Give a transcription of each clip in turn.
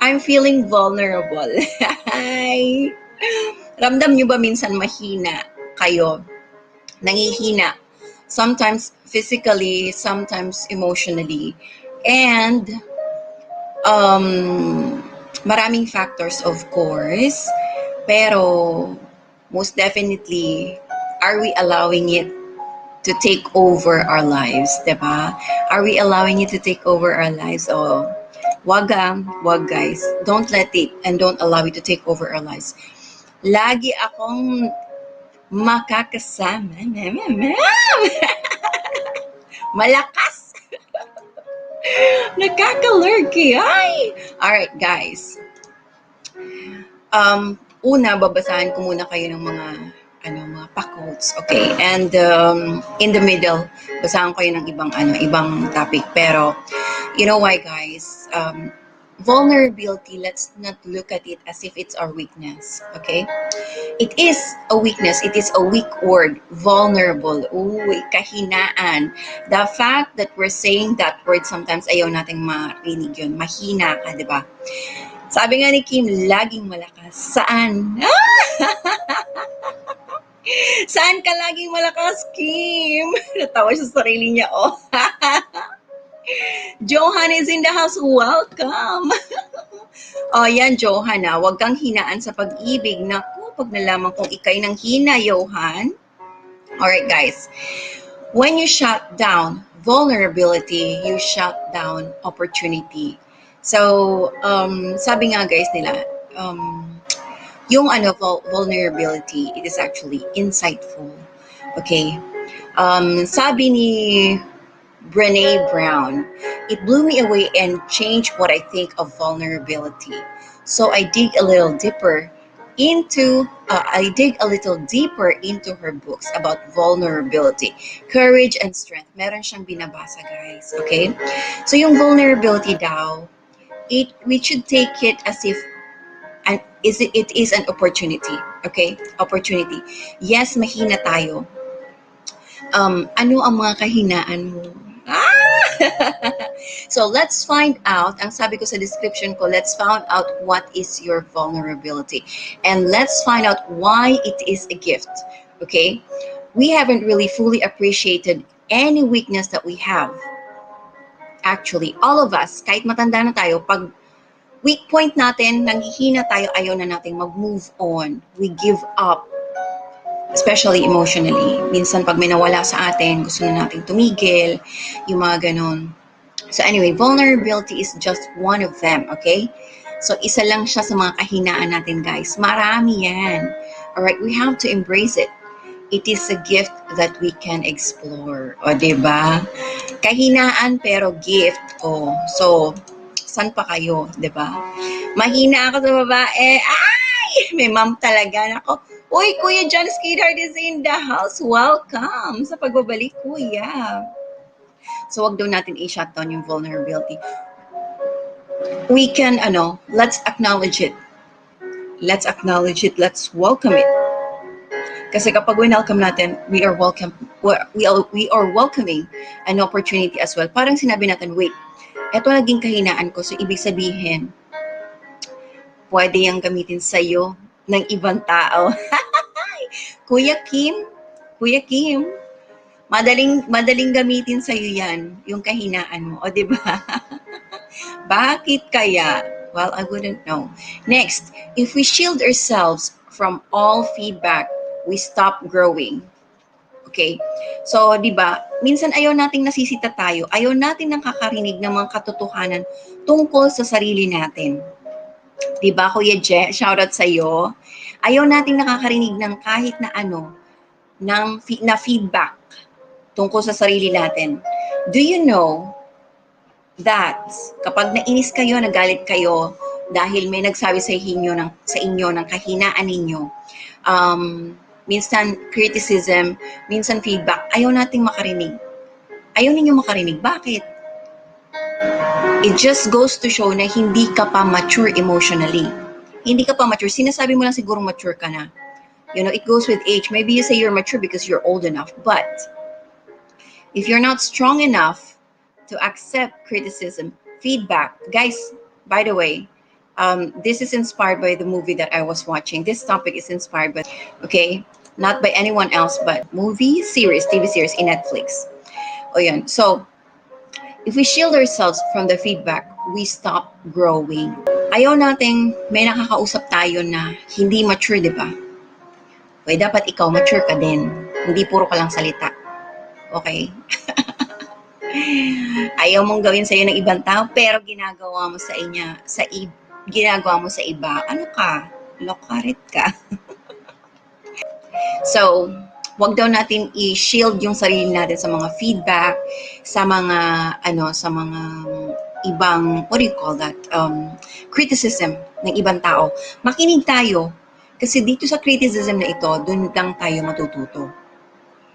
I'm feeling vulnerable. Hi! Ramdam nyo ba minsan mahina kayo? Nangihina. Sometimes physically, sometimes emotionally. And maraming factors of course. Pero most definitely, are we allowing it to take over our lives, diba? Are we allowing it to take over our lives? Oh, wag guys. Don't let it and don't allow it to take over our lives. Lagi akong makakasama. Malakas! Nakaka-lurky. Ay! Alright, guys. Una, babasahin ko muna kayo ng mga mga pa-quotes. Okay? And in the middle, basahan ko kayo ng ibang topic. Pero, you know why, guys? Vulnerability, let's not look at it as if it's our weakness. Okay? It is a weakness. It is a weak word. Vulnerable. Uy, kahinaan. The fact that we're saying that word sometimes ayaw nating marinig yun. Mahina ka, di ba? Sabi nga ni Kim, laging malakas. Saan? Saan ka laging malakas, Kim? Natawa siya sa sarili niya, oh. Johan is in the house. Welcome. Oh, yan, Johan, ha. Huwag kang hinaan sa pag-ibig. Naku, pag nalaman kong ikay ng hina, Johan. Alright, guys. When you shut down vulnerability, you shut down opportunity. So, sabi nga guys nila, yung vulnerability, it is actually insightful. Okay? Sabi ni Brené Brown, it blew me away and changed what I think of vulnerability. So I dig a little deeper into her books about vulnerability, courage and strength. Meron siyang binabasa, guys. Okay? So yung vulnerability daw, we should take it as if it is an opportunity. Okay? Opportunity. Yes, mahina tayo. Ano ang mga kahinaan mo? So let's find out, ang sabi ko sa description ko, let's find out what is your vulnerability. And let's find out why it is a gift. Okay? We haven't really fully appreciated any weakness that we have. Actually, all of us, kahit matanda na tayo, pag weak point natin, nanghihina tayo, ayaw na natin mag-move on. We give up. Especially emotionally. Minsan pag may nawala sa atin, gusto na nating tumigil, yung mga ganon. So anyway, vulnerability is just one of them, okay? So isa lang siya sa mga kahinaan natin, guys. Marami yan. Alright, we have to embrace it. It is a gift that we can explore. O, diba? Kahinaan pero gift. O, so, saan pa kayo, diba? Mahina ako sa babae. Ay! May ma'am talaga. Nako, uy, Kuya John Skidhard is in the house. Welcome sa pagbabalik, Kuya. So, wag daw natin i-shut down yung vulnerability. We can, let's acknowledge it. Let's acknowledge it. Let's welcome it. Kasi kapag welcome natin, we are welcoming an opportunity as well. Parang sinabi natin, wait, eto naging kahinaan ko. So, ibig sabihin, pwede yung gamitin sa'yo ng ibang tao. Kuya Kim, madaling gamitin sa'yo yan, yung kahinaan mo. O, diba? Bakit kaya? Well, I wouldn't know. Next, if we shield ourselves from all feedback, we stop growing. Okay? So, diba, minsan ayaw nating nasisita tayo, ayaw nating nakakarinig ng mga katotohanan tungkol sa sarili natin. Diba, Kuya Je, shoutout sa'yo. Ayaw nating nakakarinig ng kahit na na feedback tungkol sa sarili natin. Do you know that kapag nainis kayo, nagalit kayo dahil may nagsabi sa inyo ng kahinaan ninyo, minsan criticism, minsan feedback, ayaw nating makarinig. Ayaw ninyo makarinig. Bakit? It just goes to show na hindi ka pa mature emotionally. Hindi ka pa mature. Sinasabi mo lang siguro mature ka na. It goes with age. Maybe you say you're mature because you're old enough. But if you're not strong enough to accept criticism, feedback, guys, by the way, This is inspired by the movie that I was watching. This topic is inspired by, okay, not by anyone else, but movie series, TV series in Netflix. O yun. So, if we shield ourselves from the feedback, we stop growing. Ayaw nating may nakakausap tayo na hindi mature, di ba? Okay, dapat ikaw mature ka din. Hindi puro ka lang salita. Okay? Ayaw mong gawin sa'yo ng ibang tao, pero ginagawa mo ginagawa mo sa iba. Ano ka? Lokarit ka. So, wag daw natin i-shield yung sarili natin sa mga feedback, sa mga ibang, what do you call that? Criticism ng ibang tao. Makinig tayo kasi dito sa criticism na ito, doon lang tayo matututo.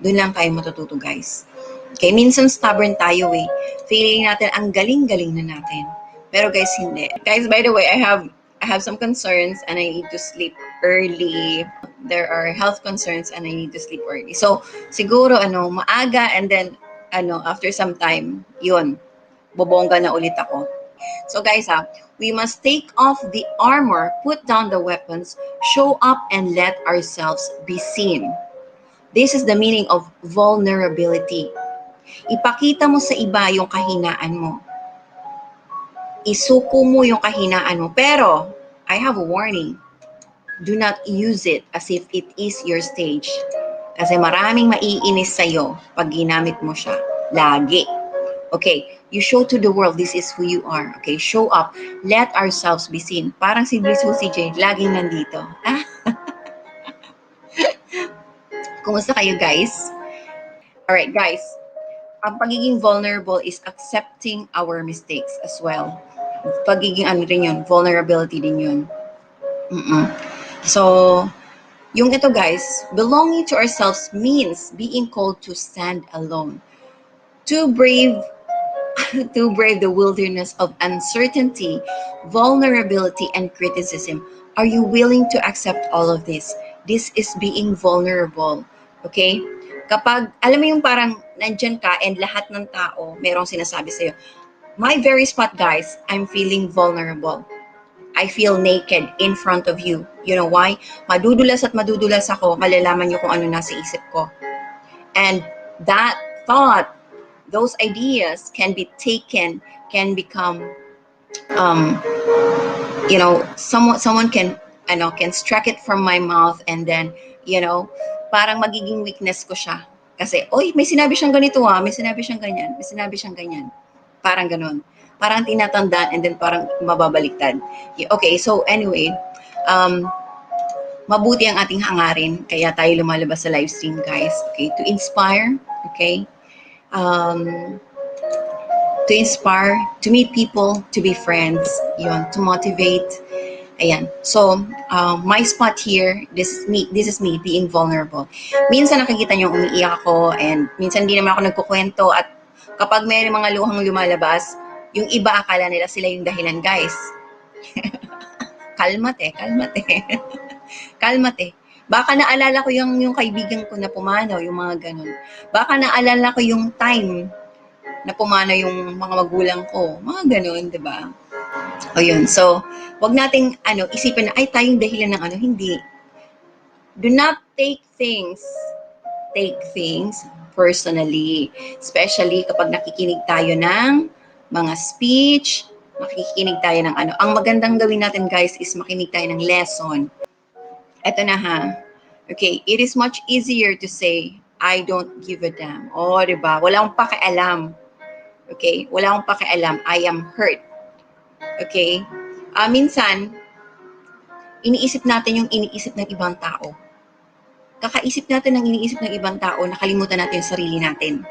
Doon lang tayo matututo, guys. Okay, minsan stubborn tayo eh. Feeling natin ang galing-galing na natin. Pero guys, hindi. Guys, by the way, I have some concerns and I need to sleep early. There are health concerns and I need to sleep early. So, siguro, maaga and then, after some time, yun, bobongga na ulit ako. So guys, we must take off the armor, put down the weapons, show up and let ourselves be seen. This is the meaning of vulnerability. Ipakita mo sa iba yung kahinaan mo. Isuko mo yung kahinaan mo. Pero, I have a warning. Do not use it as if it is your stage. Kasi maraming maiinis sa'yo pag ginamit mo siya. Lagi. Okay, you show to the world this is who you are. Okay, show up. Let ourselves be seen. Parang si Susie Jane, laging nandito. Kumusta kayo, guys? Alright, guys. Ang pagiging vulnerable is accepting our mistakes as well. Pagiging rin yun, vulnerability din yun. So, yung ito guys, belonging to ourselves means being called to stand alone. To brave the wilderness of uncertainty, vulnerability, and criticism. Are you willing to accept all of this? This is being vulnerable. Okay? Kapag, alam mo yung parang nandyan ka and lahat ng tao merong sinasabi sa'yo, my very spot guys, I'm feeling vulnerable. I feel naked in front of you. You know why? Madudulas ako, malalaman niyo kung ano nasa isip ko. And that thought, those ideas can be taken, can become, someone can strike it from my mouth and then, parang magiging weakness ko siya. Kasi, oy, may sinabi siyang ganito may sinabi siyang ganyan. Parang ganun. Parang tinatandaan and then parang mababaliktad. Okay, so anyway, mabuti ang ating hangarin, kaya tayo lumalabas sa live stream, guys. Okay, to inspire, okay? To inspire, to meet people, to be friends, to motivate. Ayan. So, my spot here, this is me being vulnerable. Minsan nakikita niyo umiiyak ako and minsan hindi naman ako nagkukwento at kapag may mga luhang lumalabas, yung iba akala nila sila yung dahilan, guys. Kalmate. Kalmate. Baka naalala ko yung kaibigan ko na pumanaw, yung mga ganun. Baka naalala ko yung time na pumanaw yung mga magulang ko. Mga ganun, di ba? O yun. So, wag nating isipin na, ay, tayong dahilan ng hindi. Do not take things personally. Especially kapag nakikinig tayo ng mga speech, makikinig tayo ng Ang magandang gawin natin, guys, is makinig tayo ng lesson. Eto na ha. Okay, it is much easier to say, I don't give a damn. O, diba? Wala akong pakialam. Okay? Wala akong pakialam. I am hurt. Okay? Minsan, iniisip natin yung iniisip ng ibang tao. Kakaisip natin ng iniisip ng ibang tao, nakalimutan natin yung sarili natin.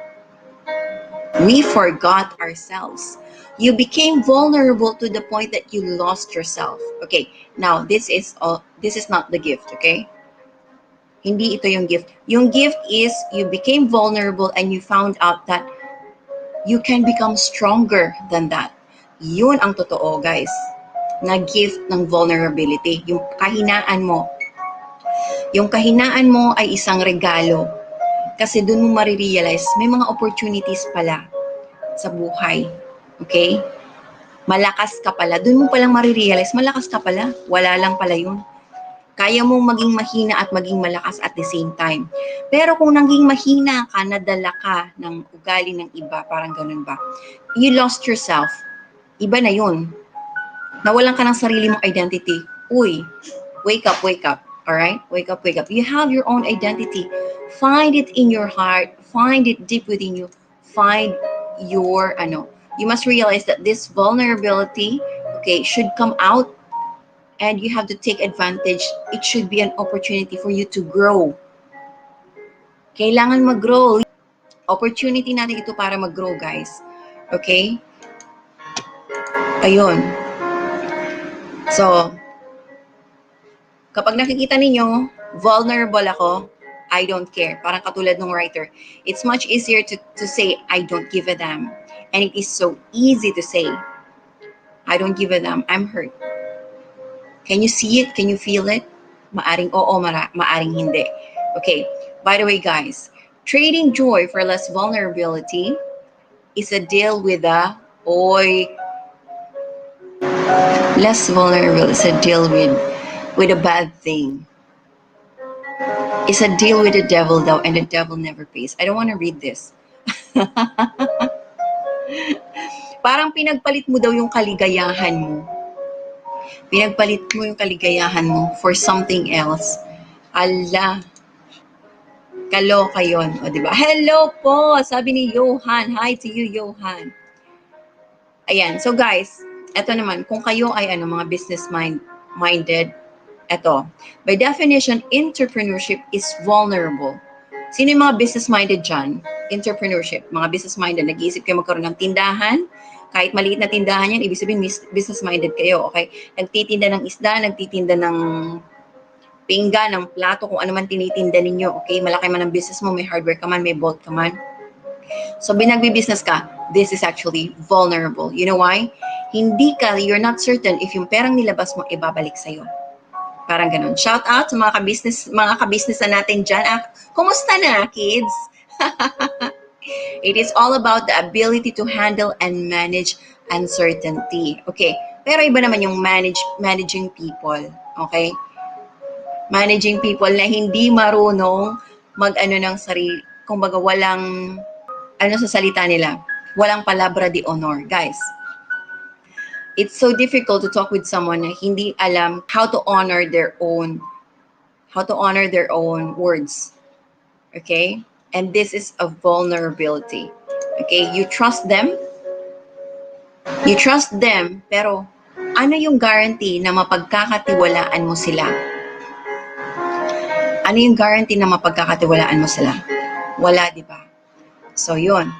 We forgot ourselves. You became vulnerable to the point that you lost yourself. Okay, now this is not the gift, okay? Hindi ito yung gift. Yung gift is you became vulnerable and you found out that you can become stronger than that. Yun ang totoo, guys. Na gift ng vulnerability. Yung kahinaan mo. Yung kahinaan mo ay isang regalo. Kasi dun mo marirealize, may mga opportunities pala sa buhay. Okay? Malakas ka pala. Doon mo palang marirealize, malakas ka pala. Wala lang pala yun. Kaya mong maging mahina at maging malakas at the same time. Pero kung naging mahina ka, nadala ka ng ugali ng iba, parang ganun ba? You lost yourself. Iba na yun. Nawalan ka ng sarili mong identity. Uy, wake up, wake up. Alright? Wake up, wake up. You have your own identity. Find it in your heart. Find it deep within you. Find your, you must realize that this vulnerability, okay, should come out and you have to take advantage. It should be an opportunity for you to grow. Kailangan mag-grow. Opportunity natin ito para mag-grow, guys. Okay? Ayun. So, kapag nakikita ninyo, vulnerable ako, I don't care. Parang katulad ng writer. It's much easier to say, I don't give a damn. And it is so easy to say, I don't give a damn. I'm hurt. Can you see it? Can you feel it? Maaring oo, maaring hindi. Okay. By the way, guys, trading joy for less vulnerability is a deal with less vulnerable is a deal with a bad thing. It's a deal with the devil though, and the devil never pays. I don't want to read this. Parang pinagpalit mo daw yung kaligayahan mo. Pinagpalit mo yung kaligayahan mo for something else. Ala, kaloka yun. O, diba? Hello po! Sabi ni Johan. Hi to you, Johan. Ayan. So, guys, eto naman. Kung kayo ay mga business-minded, eto. By definition, entrepreneurship is vulnerable. Sino yung mga business-minded dyan? Entrepreneurship. Mga business-minded. Nag-iisip kayo magkaroon ng tindahan. Kahit maliit na tindahan yan, ibig sabihin business-minded kayo, okay? Nagtitinda ng isda, nagtitinda ng pinggan, ng plato, kung ano man tinitinda ninyo, okay? Malaki man ang business mo, may hardware ka man, may bulk ka man. So, binagbi-business ka, this is actually vulnerable. You know why? You're not certain if yung perang nilabas mo, ibabalik sa'yo. Parang ganun. Shout out sa mga kabisnes na natin dyan. Kumusta na, kids? It is all about the ability to handle and manage uncertainty. Okay. Pero iba naman yung managing people. Okay? Managing people na hindi marunong ng sarili. Kumbaga walang, sa salita nila, walang palabra de honor. Guys, it's so difficult to talk with someone na hindi alam how to honor their own words. Okay? And this is a vulnerability. Okay? You trust them, pero ano yung guarantee na mapagkakatiwalaan mo sila? Ano yung guarantee na mapagkakatiwalaan mo sila? Wala, di ba? So, yun.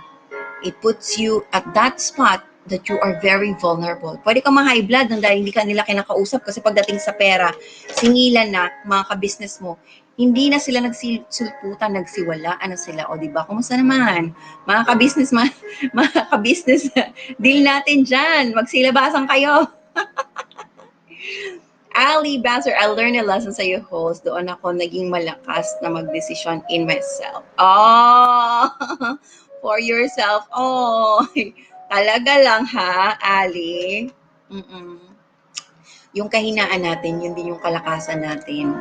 It puts you at that spot that you are very vulnerable. Pwede ka ma-high blood dahil hindi ka nila kinakausap kasi pagdating sa pera, singilan na mga ka-business mo, hindi na sila nagsulputan, nagsiwala, sila, o diba? Kumusta naman? Mga ka-business, deal natin dyan, magsilabasan kayo. Ali Basser, I learned a lesson sa iyo, host. Doon ako naging malakas na mag-decision in myself. Oh, for yourself. Oh, talaga lang ha, Ali. Yung kahinaan natin, yun din yung kalakasan natin.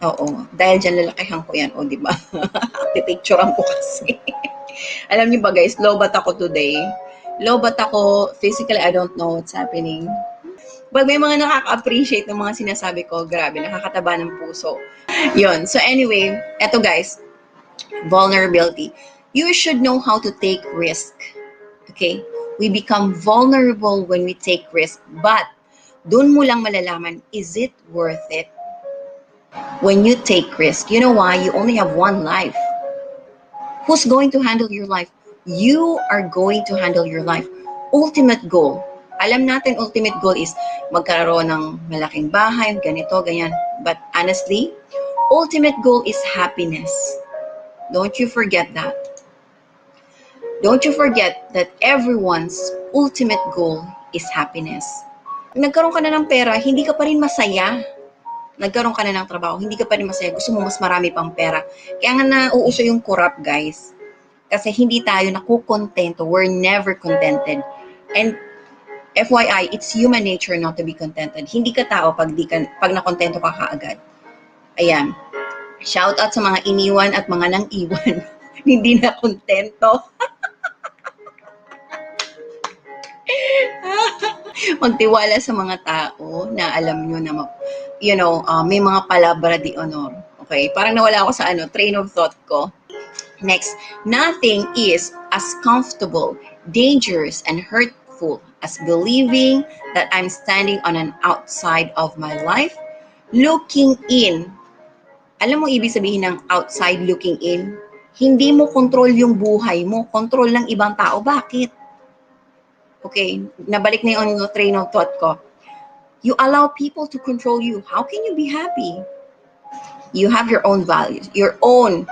Oo, dahil dyan lalakihan ko yan, o diba? Pipicturean ko kasi. Alam niyo ba guys, low bat ako today. Low bat ako, physically I don't know what's happening. Pag may mga nakaka-appreciate ng mga sinasabi ko, grabe, nakakataba ng puso. Yun, so anyway, eto guys, vulnerability. You should know how to take risk. Okay? We become vulnerable when we take risk, but dun mo lang malalaman, is it worth it? When you take risk, you know why? You only have one life. Who's going to handle your life? You are going to handle your life. Ultimate goal. Alam natin, ultimate goal is magkaroon ng malaking bahay, ganito, ganyan. But honestly, ultimate goal is happiness. Don't you forget that. Don't you forget that everyone's ultimate goal is happiness. Nagkaroon ka na ng pera, hindi ka pa rin masaya. Nagkaroon ka na ng trabaho, hindi ka pa rin masaya, gusto mo mas marami pang pera. Kaya nga nauuso yung corrupt, guys. Kasi hindi tayo nakukontento. We're never contented. And FYI, it's human nature not to be contented. Hindi ka tao pag nakontento ka kaagad. Ayan. Shout out sa mga iniwan at mga nang iwan. Hindi na kontento. Magtiwala sa mga tao na alam nyo na may mga palabra di honor. Okay? Parang nawala ako sa train of thought ko. Next, nothing is as comfortable, dangerous, and hurtful as believing that I'm standing on an outside of my life, looking in. Alam mo ibig sabihin ng outside looking in? Hindi mo control yung buhay mo, control ng ibang tao. Bakit? Okay, nabalik na yung train of thought ko. You allow people to control you. How can you be happy? You have your own values, your own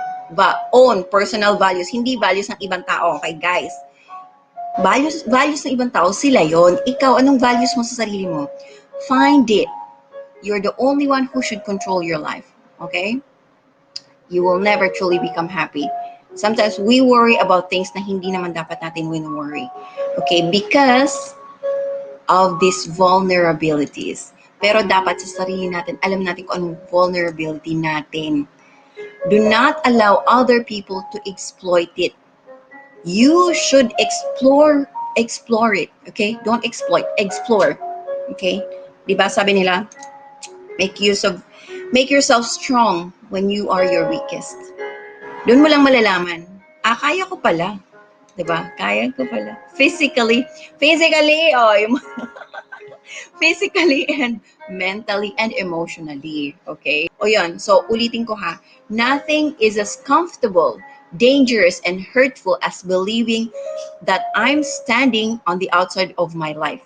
personal values, hindi values ng ibang tao. Okay, guys? Values ng ibang tao, sila yon. Ikaw, anong values mo sa sarili mo? Find it. You're the only one who should control your life. Okay? You will never truly become happy. Sometimes we worry about things na hindi naman dapat natin wino-worry. Okay? Because of these vulnerabilities. Pero dapat sa sarili natin, alam natin kung anong vulnerability natin. Do not allow other people to exploit it. You should explore it. Okay? Don't exploit. Explore. Okay? Diba sabi nila, make yourself strong when you are your weakest. Doon mo lang malalaman, kaya ko pala. Diba? Kaya ko pala. Physically, physically and mentally and emotionally. Okay? O yun, so ulitin ko ha. Nothing is as comfortable, dangerous, and hurtful as believing that I'm standing on the outside of my life.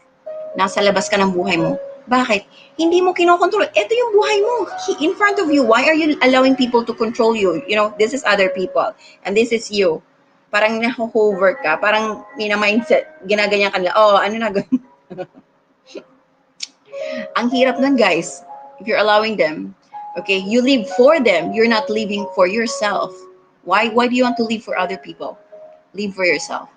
Nasa labas ka ng buhay mo. Bakit? Hindi mo kinokontrol. Ito yung buhay mo. In front of you. Why are you allowing people to control you? This is other people. And this is you. Parang naho-hover ka. Parang mindset. Ginaganyan ka nila. Ano na gawin? Ang hirap nun, guys. If you're allowing them. Okay? You live for them. You're not living for yourself. Why do you want to live for other people? Live for yourself.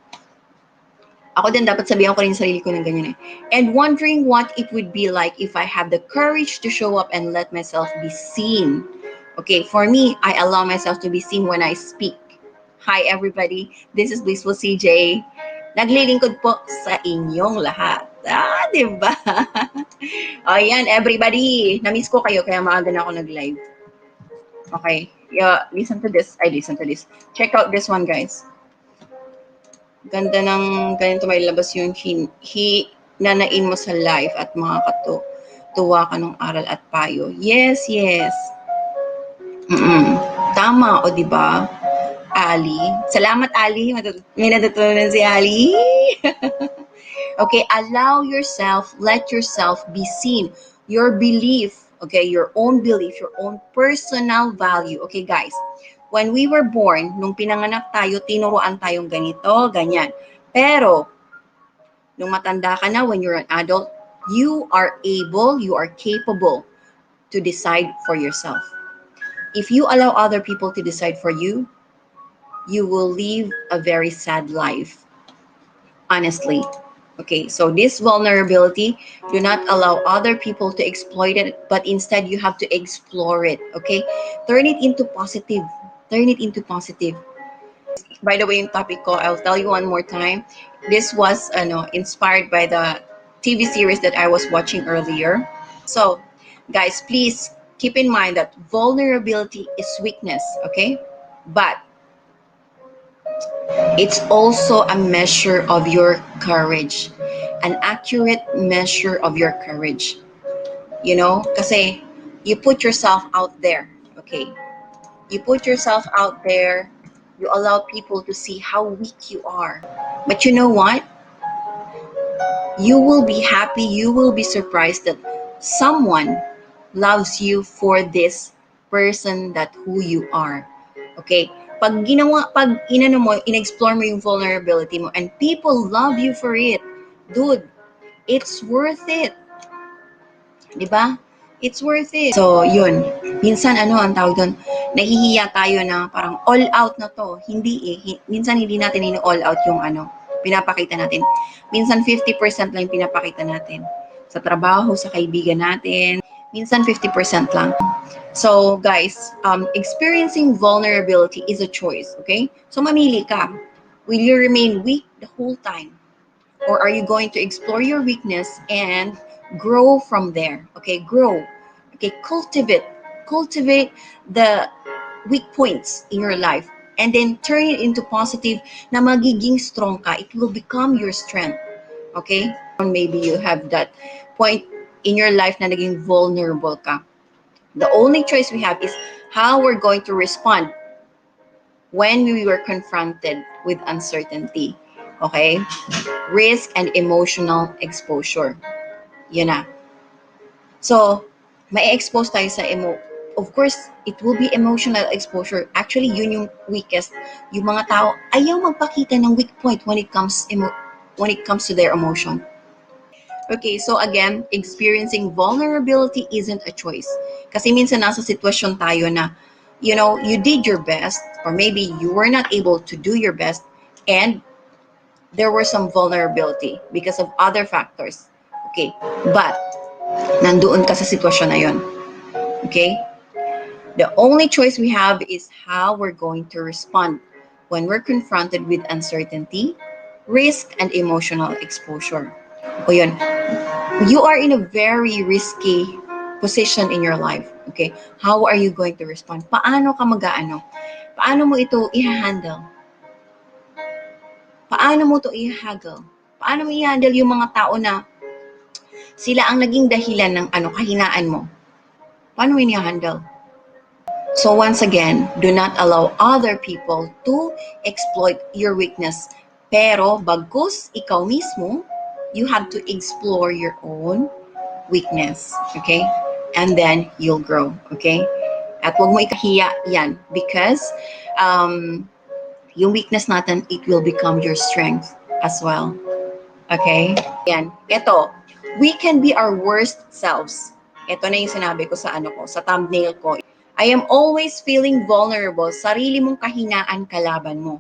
Ako din, dapat sabihan ko rin sarili ko ng ganyan eh. And wondering what it would be like if I have the courage to show up and let myself be seen. Okay, for me, I allow myself to be seen when I speak. Hi everybody, this is Blissful CJ. Naglilingkod po sa inyong lahat. Diba? Ayan, everybody. Namiss ko kayo, kaya maaga na ako nag-live. Okay, listen to this. Check out this one, guys. Ganda ng ganito may labas yung nanain mo sa life at makakatuwa ka ng aral at payo. Yes. Tama, o diba? Ali. Salamat, Ali. May natutunan si Ali. Okay, allow yourself, let yourself be seen. Your belief, okay, your own belief, your own personal value. Okay, guys. When we were born, nung pinanganak tayo, tinuruan tayong ganito, ganyan. Pero, nung matanda ka na, when you're an adult, you are capable to decide for yourself. If you allow other people to decide for you, you will live a very sad life. Honestly. Okay, so this vulnerability, do not allow other people to exploit it, but instead you have to explore it. Okay? Turn it into positive. By the way, yung topic ko, I'll tell you one more time. This was inspired by the TV series that I was watching earlier. So, guys, please keep in mind that vulnerability is weakness, okay? But it's also a measure of your courage, an accurate measure of your courage. Kasi you put yourself out there, okay? You put yourself out there, you allow people to see how weak you are. But you know what? You will be happy, you will be surprised that someone loves you for this person that who you are. Okay? Pag in-explore mo yung vulnerability mo and people love you for it, dude, it's worth it. Diba? It's worth it. So, yun. Minsan, ang tawag doon, nahihiya tayo na parang all out na to. Hindi eh. Minsan, hindi natin all out yung pinapakita natin. Minsan 50% lang yung pinapakita natin. Sa trabaho, sa kaibigan natin, minsan 50% lang. So guys, experiencing vulnerability is a choice, okay? So mamili ka. Will you remain weak the whole time? Or are you going to explore your weakness and grow from there? Okay, grow. Okay, cultivate the weak points in your life and then turn it into positive na magiging strong ka. It will become your strength. Okay? Maybe you have that point in your life na naging vulnerable ka. The only choice we have is how we're going to respond when we were confronted with uncertainty. Okay? Risk and emotional exposure. Yun na. So, may expose tayo sa of course, it will be emotional exposure. Actually, yun yung weakest. Yung mga tao, ayaw magpakita ng weak point when it comes to their emotion. Okay, so again, experiencing vulnerability isn't a choice. Kasi minsan nasa sitwasyon tayo na, you did your best, or maybe you were not able to do your best, and there were some vulnerability because of other factors. Okay, but nandoon ka sa sitwasyon na yun. Okay? The only choice we have is how we're going to respond when we're confronted with uncertainty, risk, and emotional exposure. O yun, you are in a very risky position in your life. Okay? How are you going to respond? Paano ka mag-aano? Paano mo ito i-handle? Paano mo ito i-haggle? Paano mo i-handle yung mga tao na sila ang naging dahilan ng kahinaan mo? Paano mo i-handle? So once again, do not allow other people to exploit your weakness. Pero bagkus ikaw mismo, you have to explore your own weakness. Okay? And then you'll grow. Okay? At wag mo ikahiya yan because yung weakness natin, it will become your strength as well. Okay? Yan. Ito, we can be our worst selves. Ito na yung sinabi ko sa sa thumbnail ko. I am always feeling vulnerable. Sarili mong kahinaan kalaban mo.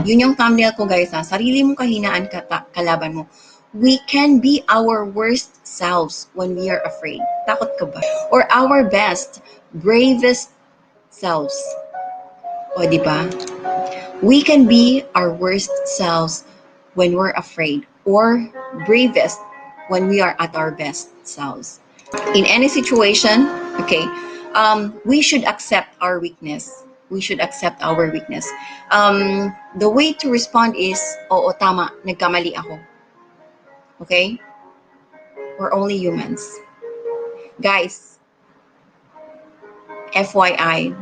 Yun yung thumbnail ko guys ha. Sarili mong kahinaan kalaban mo. We can be our worst selves when we are afraid. Takot ka ba? Or our best, bravest selves. O di ba? We can be our worst selves when we're afraid, or bravest when we are at our best selves. In any situation, okay, we should accept our weakness. We should accept our weakness. The way to respond is, oo, tama, nagkamali ako. Okay? We're only humans. Guys, FYI,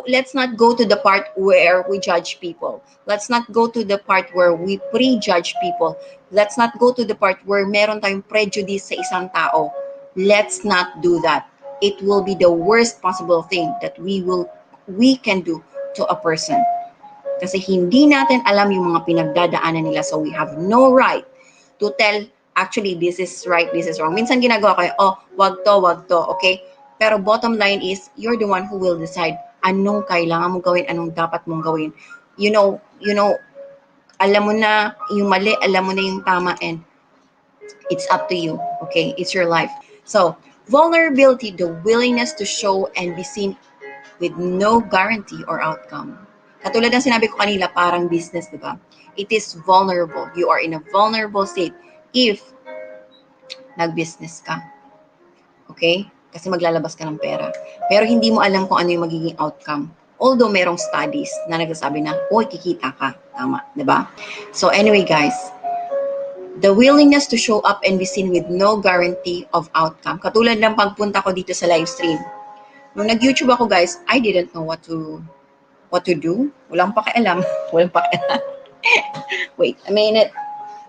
let's not go to the part where we judge people. Let's not go to the part where we prejudge people. Let's not go to the part where meron tayong prejudice sa isang tao. Let's not do that. It will be the worst possible thing that we can do to a person. Kasi hindi natin alam yung mga pinagdadaanan nila, so we have no right to tell, actually, this is right, this is wrong. Minsan ginagawa ko, wag to, okay? Pero bottom line is, you're the one who will decide anong kailangan mong gawin, anong dapat mong gawin. You know, alam mo na yung mali, alam mo na yung tama, and it's up to you, okay? It's your life. So, vulnerability, the willingness to show and be seen with no guarantee or outcome. Katulad ng sinabi ko kanila, parang business, di ba? It is vulnerable. You are in a vulnerable state if nag-business ka. Okay? Kasi maglalabas ka ng pera. Pero hindi mo alam kung ano yung magiging outcome. Although merong studies na nagsasabi na, kikita ka. Tama, di ba? So anyway guys, the willingness to show up and be seen with no guarantee of outcome. Katulad ng pagpunta ko dito sa live stream. Nung nag-YouTube ako guys, I didn't know what to do. Walang pakialam. Walang pakialam. Wait a minute.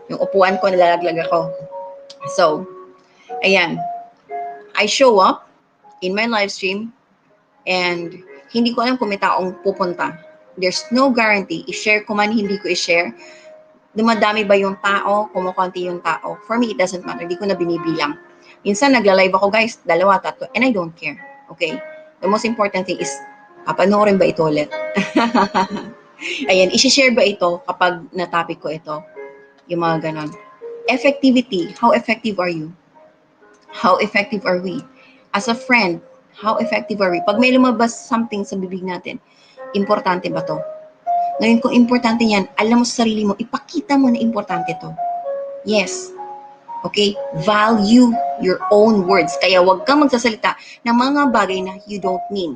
Yung upuan ko, nalalaglag ako. So, ayan. I show up in my live stream and hindi ko alam kung may taong pupunta. There's no guarantee. I-share ko man, hindi ko i-share. Dumadami ba yung tao, kumukonti yung tao. For me, it doesn't matter. Hindi ko na binibilang. Minsan, nagla-live ako guys, 2, 3, and I don't care. Okay? The most important thing is, papanoorin ba ito ulit? Ayan, isi-share ba ito kapag na-topic ko ito? Yung mga ganon. Effectivity. How effective are you? How effective are we? As a friend, how effective are we? Pag may lumabas something sa bibig natin, importante ba to? Ngayon, kung importante yan, alam mo sa sarili mo, ipakita mo na importante to. Yes. Okay? Value your own words. Kaya wag kang magsasalita ng mga bagay na you don't mean.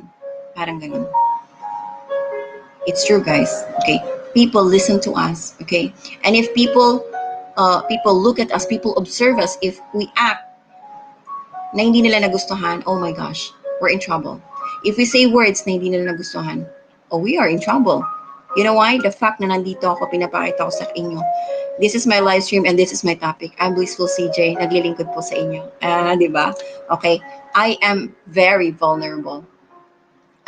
Parang ganun. It's true, guys. Okay? People listen to us. Okay? And if people look at us, people observe us, if we act na hindi nila nagustuhan, oh my gosh, we're in trouble. If we say words na hindi nila nagustuhan, oh, we are in trouble. You know why? The fact na nandito ako, pinapakita ko sa inyo. This is my live stream and this is my topic. I'm Blissful CJ. Naglilingkod po sa inyo. Di ba? Okay. I am very vulnerable.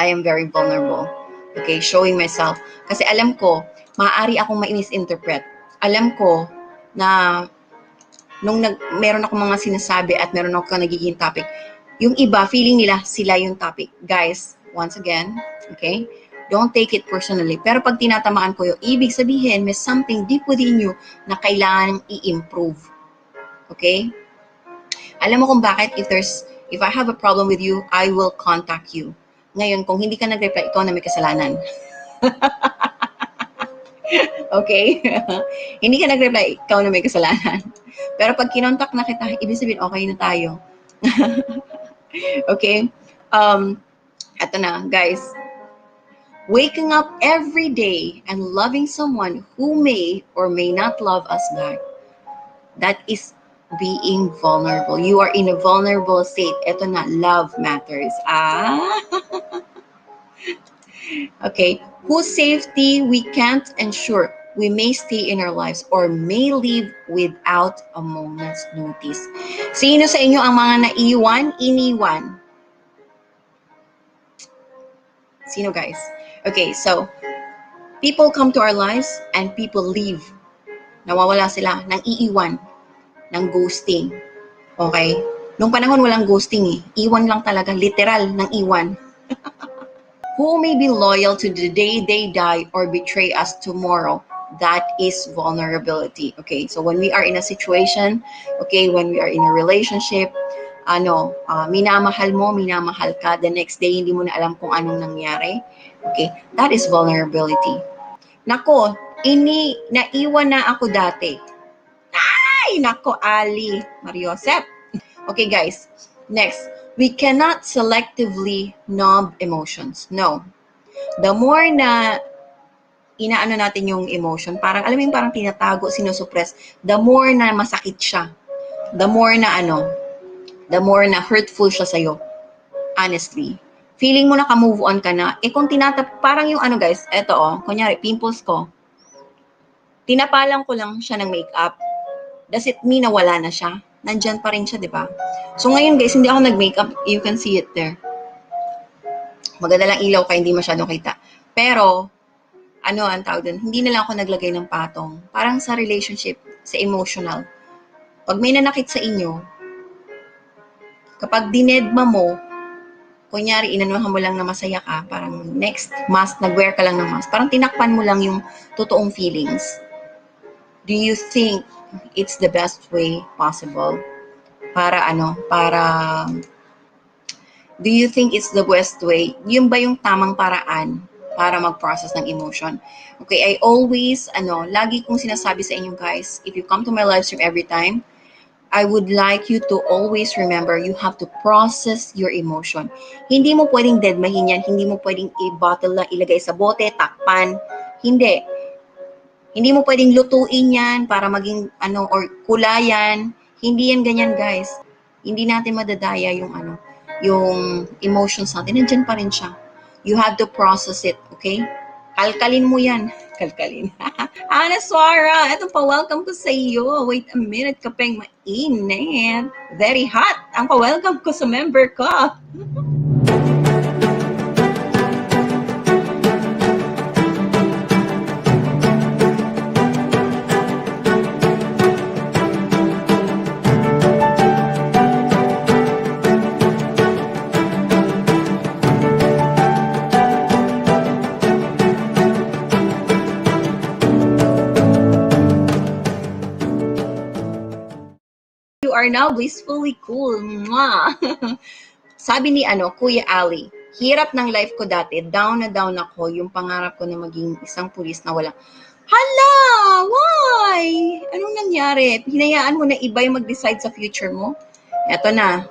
I am very vulnerable. Okay. Showing myself. Kasi alam ko, maaari akong ma-misinterpret. Alam ko na nung meron ako mga sinasabi at meron ako nagiging topic, yung iba, feeling nila sila yung topic. Guys, once again, okay? Don't take it personally. Pero pag tinatamaan ko yung ibig sabihin, may something deep within you na kailangan i-improve. Okay? Alam mo kung bakit? If I have a problem with you, I will contact you. Ngayon, kung hindi ka nag-reply, ikaw na may kasalanan. Okay? Hindi ka nag-reply, ikaw na may kasalanan. Pero pag kinontak na kita, ibig sabihin, okay na tayo. Okay? Eto na, guys. Waking up every day and loving someone who may or may not love us back. That is being vulnerable. You are in a vulnerable state. Ito na, love matters. Okay. Whose safety we can't ensure. We may stay in our lives or may leave without a moment's notice. Sino sa inyo ang mga naiwan, iniwan? Sino, guys? Okay, so, people come to our lives and people leave. Nawawala sila, nang iiwan, ng ghosting. Okay? Nung panahon walang ghosting eh. Iwan lang talaga, literal, ng iwan. Who may be loyal to the day they die or betray us tomorrow? That is vulnerability. Okay, so when we are in a situation, okay, when we are in a relationship, minamahal mo, minamahal ka, the next day hindi mo na alam kung anong nangyari. Okay, that is vulnerability. Nako, naiwan na ako dati. Ay, nako, Ali, Mariosep. Okay, guys, next. We cannot selectively numb emotions. No. The more na inaano natin yung emotion, parang, alam mo yung parang tinatago, sinusuppress, the more na masakit siya. The more na hurtful siya sa'yo. Honestly. Feeling mo na ka-move on ka na. Eh kung parang yung guys, eto kunyari, pimples ko. Tinapalan ko lang siya ng makeup. Does it mean na wala na siya? Nandyan pa rin siya, di ba? So ngayon guys, hindi ako nag-makeup. You can see it there. Maganda lang ilaw kaya hindi masyadong kita. Pero, ang tawag dun, hindi na lang ako naglagay ng patong. Parang sa relationship, sa emotional. Pag may nanakit sa inyo, kapag dinedma mo, kunyari, inanuhan mo lang na masaya ka, parang next mask, nag-wear ka lang ng mask, parang tinakpan mo lang yung totoong feelings. Do you think it's the best way possible? Do you think it's the best way? Yun ba yung tamang paraan para mag-process ng emotion? Okay, I always, lagi kong sinasabi sa inyo guys, if you come to my live stream every time, I would like you to always remember you have to process your emotion. Hindi mo pwedeng deadmahin yan. Hindi mo pwedeng i-bottle lang, ilagay sa bote, takpan. Hindi. Hindi mo pwedeng lutuin yan para maging or kulayan. Hindi yan ganyan, guys. Hindi natin madadaya yung emotions natin. Nandiyan pa rin siya. You have to process it, okay? Kalkalin mo yan. Kalkalin. Ana Suara, eto pa-welcome ko sa iyo. Wait a minute, kapeng mainit. Very hot. Ang pa-welcome ko sa member ko. are now blissfully cool. Mwah! Sabi ni Kuya Ali, hirap ng life ko dati, down na down ako, yung pangarap ko na maging isang pulis na walang, hala, why? Anong nangyari? Hinayaan mo na iba yung mag-decide sa future mo? Eto na.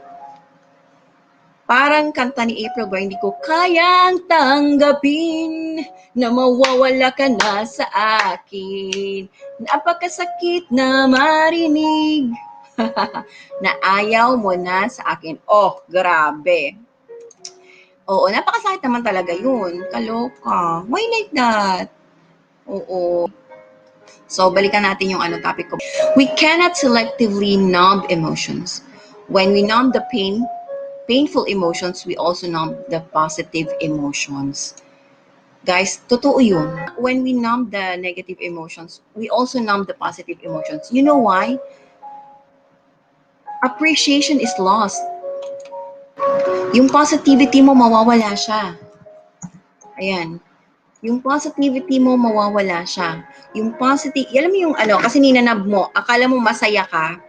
Parang kanta ni April Boy, hindi ko kayang tanggapin na mawawala ka na sa akin. Napakasakit na marinig na ayaw mo na sa akin. Oh, grabe. Oo, napakasakit naman talaga yun. Kaloka. Why like that? Oo. So, balikan natin yung topic ko. We cannot selectively numb emotions. When we numb the painful emotions, we also numb the positive emotions. Guys, totoo yun. When we numb the negative emotions, we also numb the positive emotions. You know why? Appreciation is lost. Yung positivity mo, mawawala siya. Ayan. Yung positivity mo, mawawala siya. Yung positive, alam mo yung kasi ninanab mo, akala mo masaya ka,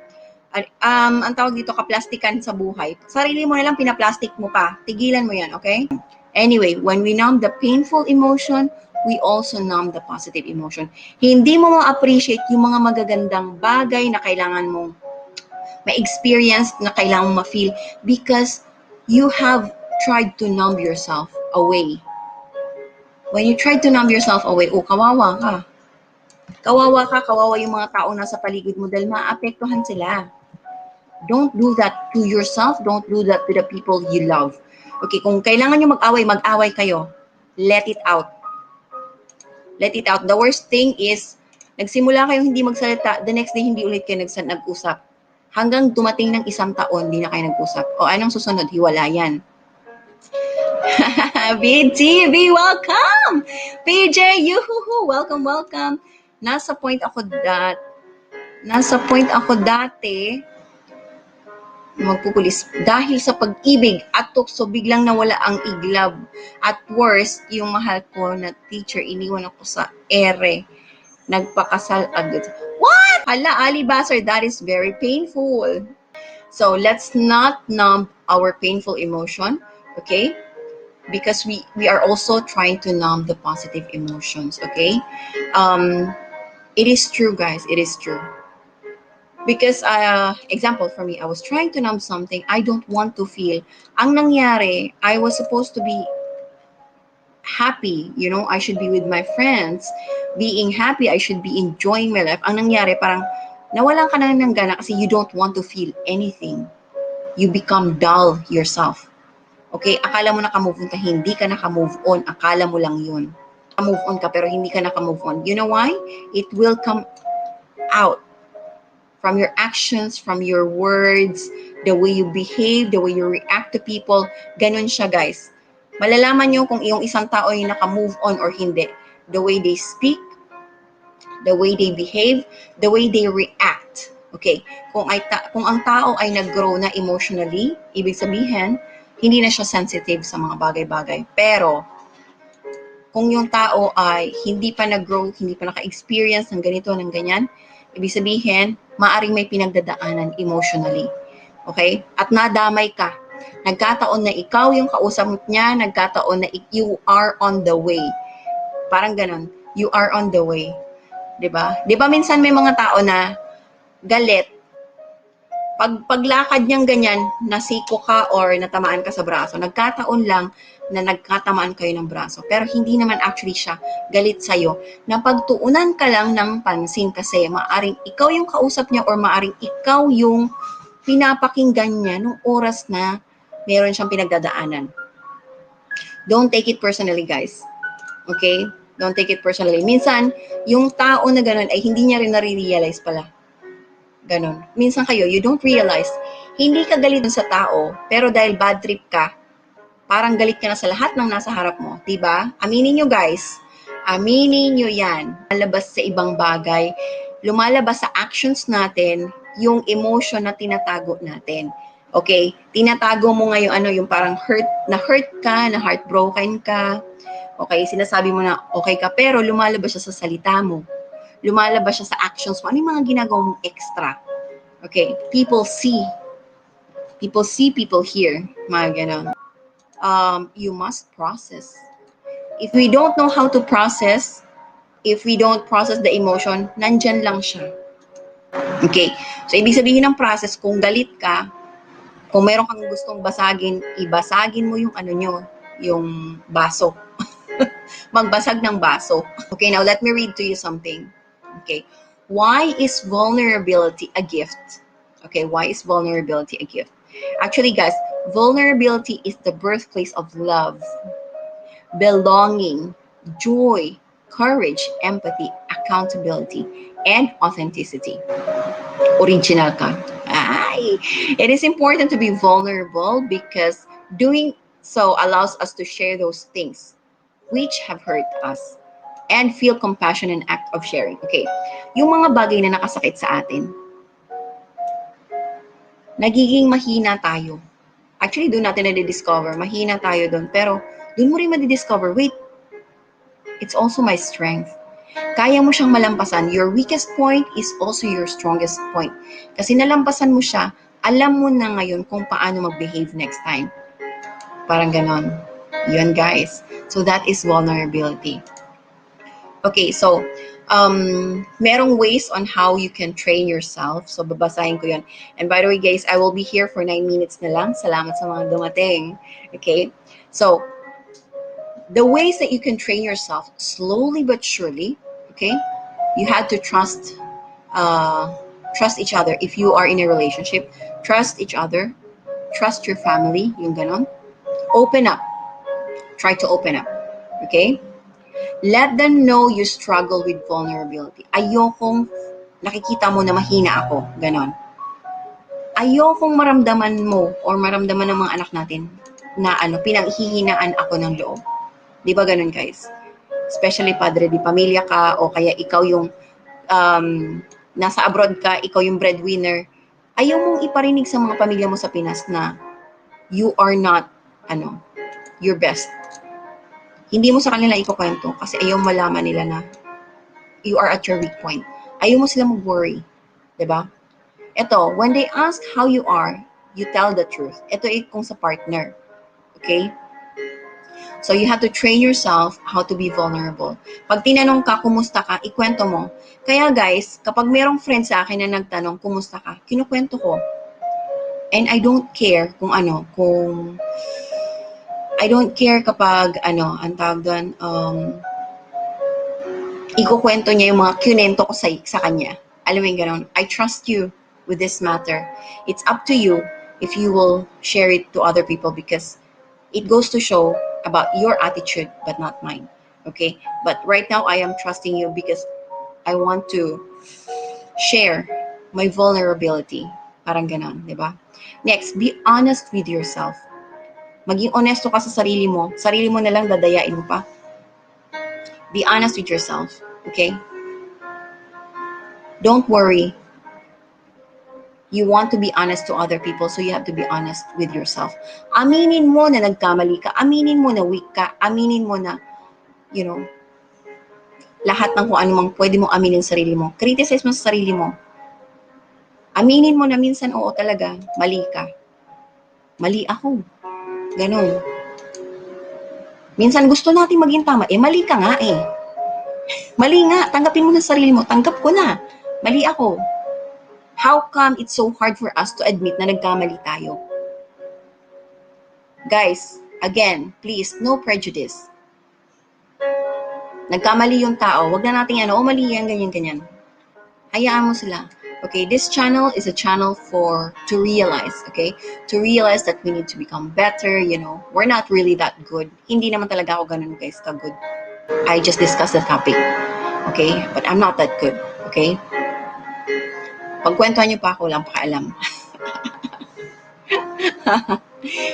ang tawag dito, kaplastikan sa buhay. Sarili mo na lang, pinaplastic mo pa. Tigilan mo yan, okay? Anyway, when we numb the painful emotion, we also numb the positive emotion. Hindi mo ma-appreciate yung mga magagandang bagay na kailangan mong ma-experience, na kailangan mong ma-feel because you have tried to numb yourself away. When you try to numb yourself away, kawawa ka. Kawawa yung mga tao nasa paligid mo dahil maapektuhan sila. Don't do that to yourself. Don't do that to the people you love. Okay, kung kailangan nyo mag-away kayo. Let it out. Let it out. The worst thing is, nagsimula kayo hindi magsalita, the next day hindi ulit kayo nag-usap. Hanggang dumating ng 1 taon, hindi na kayo nag-usap. O anong susunod? Hiwalayan. BTV, welcome! PJ, yuhuhu, welcome. Nasa point ako dati, magpupulis dahil sa pag-ibig at tukso biglang nawala ang iglap. At worst, yung mahal ko na teacher, iniwan ako sa ere. Nagpakasal agad. What? Hala, Ali Basser, that is very painful. So, let's not numb our painful emotion, okay? Because we are also trying to numb the positive emotions, okay? It is true, guys. It is true. Because, example for me, I was trying to numb something I don't want to feel. Ang nangyari, I was supposed to be happy. I should be with my friends. Being happy, I should be enjoying my life. Ang nangyari, parang nawalan ka na ng gana kasi you don't want to feel anything. You become dull yourself. Okay? Akala mo naka-move on ka, hindi ka naka-move on. Akala mo lang yun. Move on ka, pero hindi ka naka-move on. You know why? It will come out from your actions, from your words, the way you behave, the way you react to people. Ganun siya, guys. Malalaman nyo kung yung isang tao ay naka-move on or hindi. The way they speak, the way they behave, the way they react. Okay? Kung ang tao ay nag-grow na emotionally, ibig sabihin, hindi na siya sensitive sa mga bagay-bagay. Pero, kung yung tao ay hindi pa nag-grow, hindi pa naka-experience ng ganito, ng ganyan, ibig sabihin, maaring may pinagdadaanan emotionally. Okay? At nadamay ka. Nagkataon na ikaw yung kausap niya, nagkataon na you are on the way. Parang ganun. You are on the way. Diba? Diba minsan may mga tao na galit, paglakad niyang ganyan, nasiko ka or natamaan ka sa braso. Nagkataon lang na nagkatamaan kayo ng braso. Pero hindi naman actually siya galit sa'yo. Napagtuunan ka lang ng pansin kasi maaring ikaw yung kausap niya or maaring ikaw yung pinapakinggan niya nung oras na meron siyang pinagdadaanan. Don't take it personally, guys. Okay? Don't take it personally. Minsan, yung tao na ganun ay hindi niya rin nare-realize pala. Ganon. Minsan kayo, you don't realize, hindi ka galit sa tao, pero dahil bad trip ka, parang galit ka na sa lahat ng nasa harap mo. Diba? Aminin nyo, guys. Aminin nyo yan. Lumalabas sa ibang bagay, lumalabas sa actions natin, yung emotion na tinatago natin. Okay? Tinatago mo ngayon, yung parang hurt ka, na heartbroken ka. Okay? Sinasabi mo na okay ka, pero lumalabas siya sa salita mo. Lumalabas siya sa actions mo. Ano yung mga ginagawa mong extra? Okay, people hear, mga ganon. You must process. If we don't know how to process, if we don't process the emotion, nandyan lang siya. Okay, so ibig sabihin ng process, kung galit ka, kung meron kang gustong basagin, ibasagin mo yung ano nyo, yung baso. Magbasag ng baso. Okay, now let me read to you something. Okay, why is vulnerability a gift? Okay, why is vulnerability a gift? Actually, guys, vulnerability is the birthplace of love, belonging, joy, courage, empathy, accountability, and authenticity. Original ka. Ay, it is important to be vulnerable because doing so allows us to share those things which have hurt us and feel compassion and act of sharing. Okay, yung mga bagay na nakasakit sa atin, nagiging mahina tayo. Actually, doon natin na-discover, mahina tayo doon. Pero, doon mo rin ma-discover, wait, it's also my strength. Kaya mo siyang malampasan. Your weakest point is also your strongest point. Kasi nalampasan mo siya, alam mo na ngayon kung paano mag-behave next time. Parang ganon. Yun, guys. So, that is vulnerability. Okay, so, merong ways on how you can train yourself. So, babasahin ko yun. And by the way, guys, I will be here for 9 minutes na lang. Salamat sa mga dumating. Okay? So, the ways that you can train yourself slowly but surely, okay? You had to trust each other. If you are in a relationship, trust each other. Trust your family, yung ganon. Open up. Try to open up. Okay? Let them know you struggle with vulnerability. Ayokong nakikita mo na mahina ako. Ganon. Ayokong maramdaman mo or maramdaman ng mga anak natin na pinanghihinaan ako ng loob. Di ba ganon, guys? Especially padre di pamilya ka o kaya ikaw yung nasa abroad ka, ikaw yung breadwinner. Ayaw mong iparinig sa mga pamilya mo sa Pinas na you are not your best. Hindi mo sa kanila ikukwento kasi ayaw malaman nila na you are at your weak point. Ayaw mo sila mag-worry. Diba? Ito, when they ask how you are, you tell the truth. Ito kung sa partner. Okay? So you have to train yourself how to be vulnerable. Pag tinanong ka, kumusta ka, ikwento mo. Kaya guys, kapag merong friend sa akin na nagtanong, kumusta ka, kinukwento ko. And I don't care I don't care kapag, ang tawag doon, ikukwento niya yung mga kinento ko sa kanya. Alam mo yung ganun, I trust you with this matter. It's up to you if you will share it to other people because it goes to show about your attitude but not mine. Okay? But right now, I am trusting you because I want to share my vulnerability. Parang ganun, di ba? Next, be honest with yourself. Maging honesto ka sa sarili mo. Sarili mo na lang, dadayain mo pa. Be honest with yourself. Okay? Don't worry. You want to be honest to other people, so you have to be honest with yourself. Aminin mo na nagkamali ka. Aminin mo na weak ka. Aminin mo na, lahat ng kung ano mang pwede mo aminin sa sarili mo. Criticize mo sa sarili mo. Aminin mo na minsan, oo talaga, mali ka. Mali ako. Ganon. Minsan gusto natin maging tama. Mali ka nga eh. Mali nga. Tanggapin mo na sarili mo. Tanggap ko na. Mali ako. How come it's so hard for us to admit na nagkamali tayo? Guys, again, please, no prejudice. Nagkamali yung tao. Wag na natin mali yan, ganyan. Hayaan mo sila. Okay, this channel is a channel to realize, okay? To realize that we need to become better, We're not really that good. Hindi naman talaga ako ganun, guys, ka-good. I just discussed the topic, okay? But I'm not that good, okay? Pagkwentuhan niyo pa ako, lang pakaalam.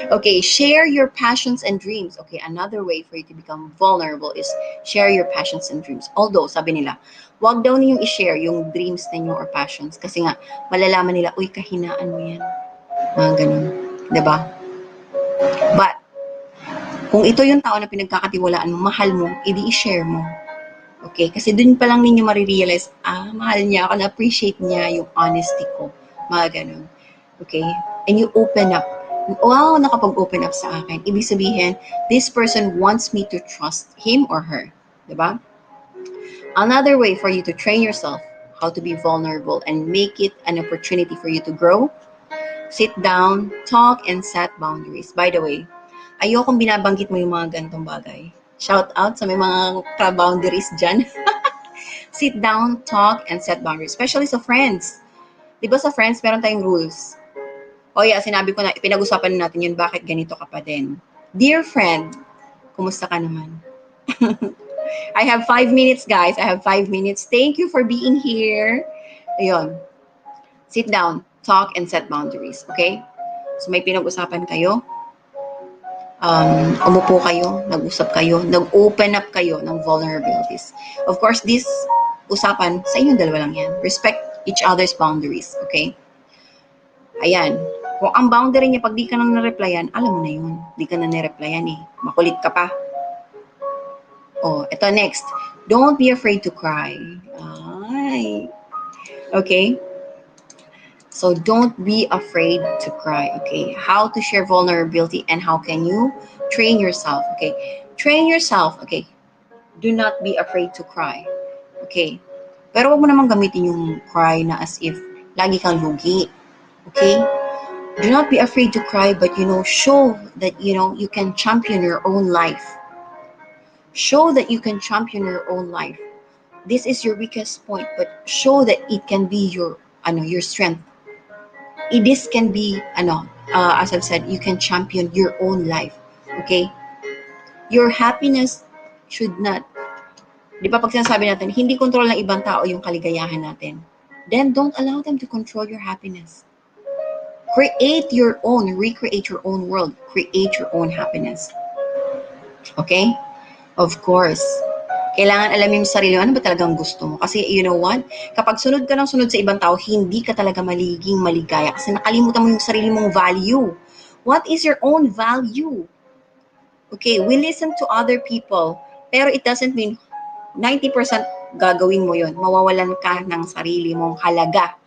Okay, share your passions and dreams. Okay, another way for you to become vulnerable is share your passions and dreams. Although, sabi nila, wag daw ninyong i-share yung dreams ninyo or passions kasi nga, malalaman nila, uy, kahinaan mo yan. Mga ganun. Diba? But, kung ito yung tao na pinagkakatiwalaan mo, mahal mo, edi i-share mo. Okay? Kasi dun pa lang ninyo marirealize, mahal niya ako, na-appreciate niya yung honesty ko. Mga ganun. Okay? And you open up. Wow, nakapag-open up sa akin. Ibig sabihin, this person wants me to trust him or her. Diba? Another way for you to train yourself how to be vulnerable and make it an opportunity for you to grow, sit down, talk, and set boundaries. By the way, ayokong binabanggit mo yung mga gantong bagay. Shout out sa may mga ka-boundaries dyan. Sit down, talk, and set boundaries. Especially sa friends. Di ba sa friends, meron tayong rules. O yeah, sinabi ko na, pinag-usapan natin yun, bakit ganito ka pa din. Dear friend, kumusta ka naman? I have 5 minutes, guys. I have 5 minutes. Thank you for being here. Ayun. Sit down, talk, and set boundaries. Okay? So may pinag-usapan kayo, umupo kayo, nag-usap kayo, nag-open up kayo ng vulnerabilities. Of course, this usapan, sa inyong dalawa lang yan. Respect each other's boundaries, okay? Ayan. Kung ang boundary niya, pag di ka nang na-replyan, alam mo na yun. Di ka na na-replyan eh. Makulit ka pa. Oh, ito next. Don't be afraid to cry. Ay. Okay? So don't be afraid to cry, okay? How to share vulnerability and how can you train yourself, okay? Train yourself, okay? Do not be afraid to cry, okay? Pero wag mo naman gamitin yung cry na as if lagi kang lugi, okay? Do not be afraid to cry, but show that you can champion your own life. Show that you can champion your own life. This is your weakest point, but show that it can be your strength. This can be, as I've said, you can champion your own life. Okay? Your happiness should not, di ba pag sinasabi natin, hindi control ng ibang tao yung kaligayahan natin. Then don't allow them to control your happiness. Create your own, recreate your own world. Create your own happiness. Okay? Of course. Kailangan alamin mo sa sarili mo, ano ba talagang gusto mo? Kasi you know what? Kapag sunod ka ng sunod sa ibang tao, hindi ka talaga maliging maligaya kasi nakalimutan mo yung sarili mong value. What is your own value? Okay, we listen to other people, pero it doesn't mean 90% gagawin mo yon. Mawawalan ka ng sarili mong halaga.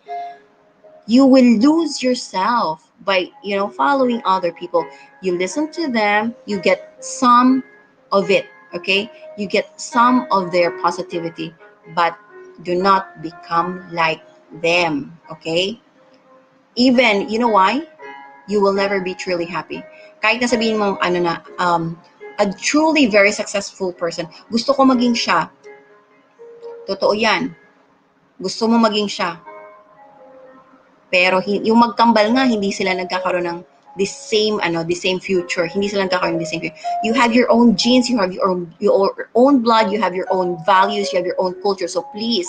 You will lose yourself by, following other people. You listen to them, you get some of it. Okay, you get some of their positivity, but do not become like them. Okay, even you know why? You will never be truly happy. Kahit na sabihin mo a truly very successful person, gusto ko maging siya. Totoo yan. Gusto mo maging siya. Pero yung magkambal nga, hindi sila nagkakaroon ng the same future. Hindi sila nagkakaroon ng the same future. You have your own genes, you have your own blood, you have your own values, you have your own culture. So please,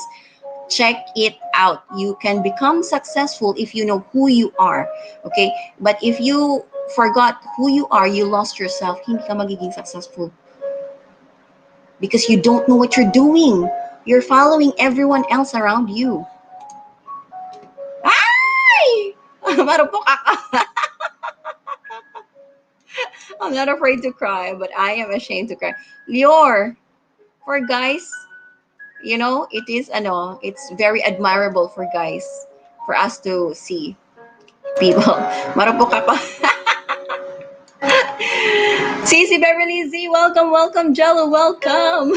check it out. You can become successful if you know who you are. Okay? But if you forgot who you are, you lost yourself, hindi ka magiging successful. Because you don't know what you're doing. You're following everyone else around you. Marupok ako. I'm not afraid to cry, but I am ashamed to cry. Lior, for guys, it is, it's very admirable for guys, for us to see people. Marupok ako. Cici Beverly Z, welcome. Jello, welcome.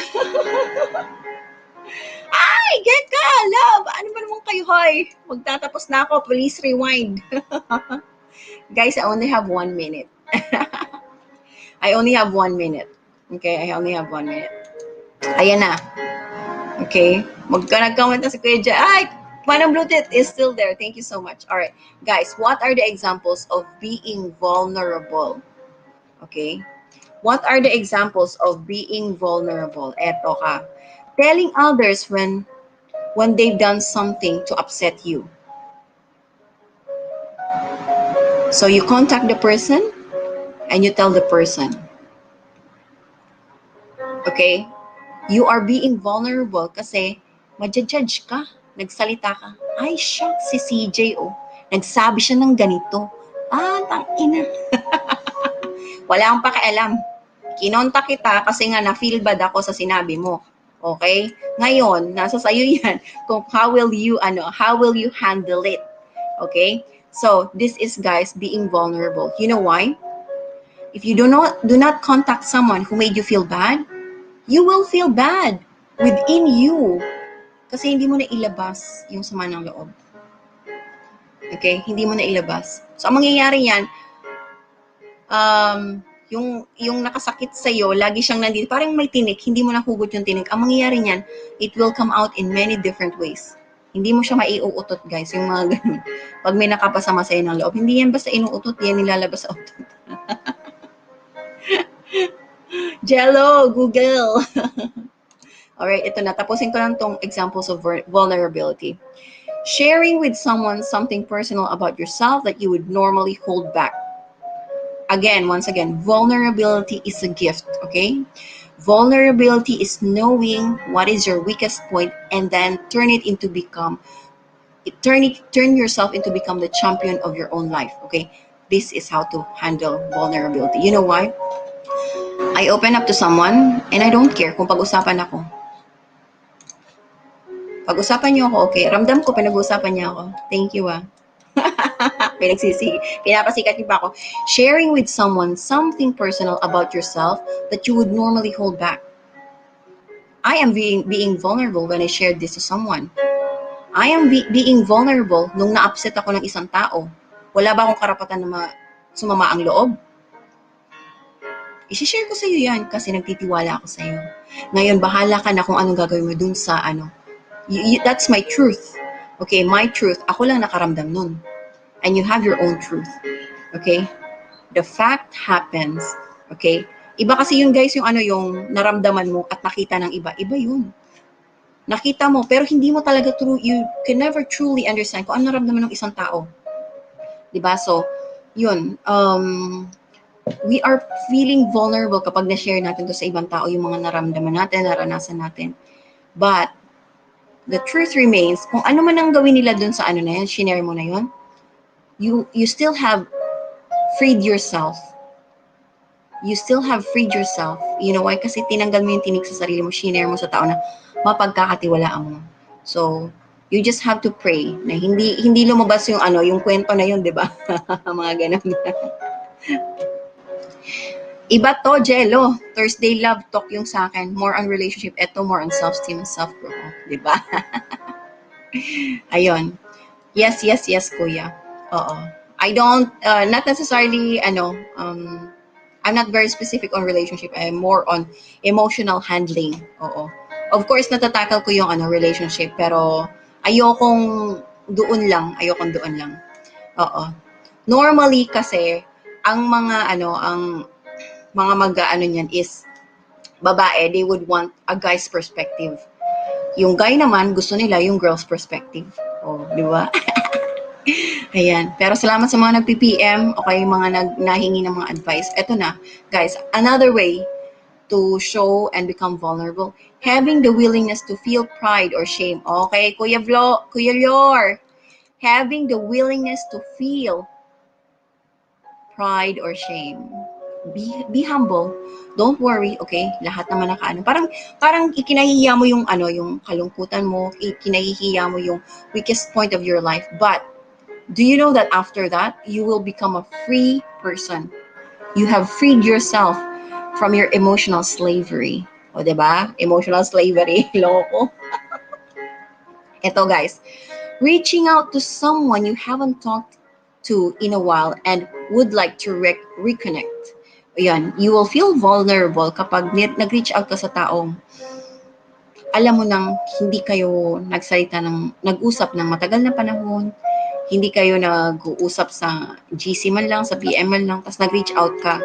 Ay, get ka, love. Ano ba naman kayo, hoy? Magtatapos na ako. Please rewind. Guys, I only have 1 minute. I only have 1 minute. Okay, I only have 1 minute. Ayan na. Okay, nag-comment na si Kuya Jai. Ay, Manang Bluetooth is still there. Thank you so much. All right, guys, what are the examples of being vulnerable? Okay, what are the examples of being vulnerable? Eto ka. Telling others when they've done something to upset you. So you contact the person and you tell the person. Okay? You are being vulnerable kasi madjudge ka. Nagsalita ka. Ay, shock si CJ, oh. Nagsabi siya ng ganito. Tangina. Wala akong pakialam. Kinonta kita kasi nga na-feel bad ako sa sinabi mo. Okay? Ngayon, nasa sayo yan kung how will you handle it. Okay? So, this is, guys, being vulnerable. You know why? If you do not contact someone who made you feel bad, you will feel bad within you. Kasi hindi mo na ilabas yung sama ng loob. Okay? Hindi mo na ilabas. So, ang mangyayari yan, yung nakasakit sa'yo, lagi siyang nandito, parang may tinik, hindi mo nahugot yung tinik. Ang mangyayari niyan, it will come out in many different ways. Hindi mo siya maiuutot, guys, yung mga ganun. Pag may nakapasama sa'yo ng loob, hindi yan basta inuutot, yan nilalabas sa utot. Jello, Google! Alright, ito na. Tapusin ko lang tong examples of vulnerability. Sharing with someone something personal about yourself that you would normally hold back. Again, once again, vulnerability is a gift, okay? Vulnerability is knowing what is your weakest point and then turn yourself into become the champion of your own life, okay? This is how to handle vulnerability. You know why? I open up to someone and I don't care kung pag-usapan ako. Pag-usapan niyo ako, okay? Ramdam ko pinag-usapan niya ako. Thank you, Pinapasikat niyo pa ako. Sharing with someone something personal about yourself that you would normally hold back. I am being vulnerable when I shared this to someone. I am being vulnerable nung na-upset ako ng isang tao. Wala ba akong karapatan na sumama ang loob? I-share ko sa iyo yan kasi nagtitiwala ako sa iyo. Ngayon, bahala ka na kung anong gagawin mo dun sa that's my truth. Okay, my truth. Ako lang nakaramdam nun. And you have your own truth. Okay? The fact happens. Okay? Iba kasi yun, guys, yung naramdaman mo at nakita ng iba. Iba yun. Nakita mo, pero hindi mo talaga you can never truly understand kung ano naramdaman ng isang tao. Diba? So, yun. We are feeling vulnerable kapag na-share natin to sa ibang tao, yung mga naramdaman natin, naranasan natin. But, the truth remains, kung ano man ang gawin nila dun sa na yan, shinare mo na yun, you still have freed yourself. You still have freed yourself. You know why? Kasi tinanggal mo yung tinik sa sarili mo, shinare mo sa tao na mapagkakatiwalaan mo. So, you just have to pray na hindi lumabas yung yung kwento na yun, 'di ba? Mga ganun. Iba to, Jello. Thursday love talk yung sa akin. More on relationship. Ito, more on self-esteem and self-growth. Diba? Ayun. Yes, kuya. Oo. I don't, not necessarily, I'm not very specific on relationship. I'm more on emotional handling. Oo. Of course, natatackle ko yung relationship. Pero, ayokong doon lang. Oo. Normally kasi, ang mga, ang mga niyan is babae, they would want a guy's perspective. Yung guy naman, gusto nila yung girl's perspective. Oh, di ba? Ayan. Pero salamat sa mga nag-PPM o kay mga nahingi ng mga advice. Ito na, guys, another way to show and become vulnerable, having the willingness to feel pride or shame. Okay, Kuya Lyor, having the willingness to feel pride or shame. Be humble. Don't worry, okay? Lahat naman parang ikinahihiya mo yung yung kalungkutan mo, ikinahihiya mo yung weakest point of your life. But do you know that after that, you will become a free person? You have freed yourself from your emotional slavery. O, diba? Emotional slavery. Loko. Ito, guys. Reaching out to someone you haven't talked to in a while and would like to reconnect. Ayan, you will feel vulnerable kapag nag-reach out ka sa taong alam mo nang hindi kayo nag-usap ng matagal na panahon, hindi kayo nag-uusap sa GC man lang, sa PM man lang, tapos nag-reach out ka.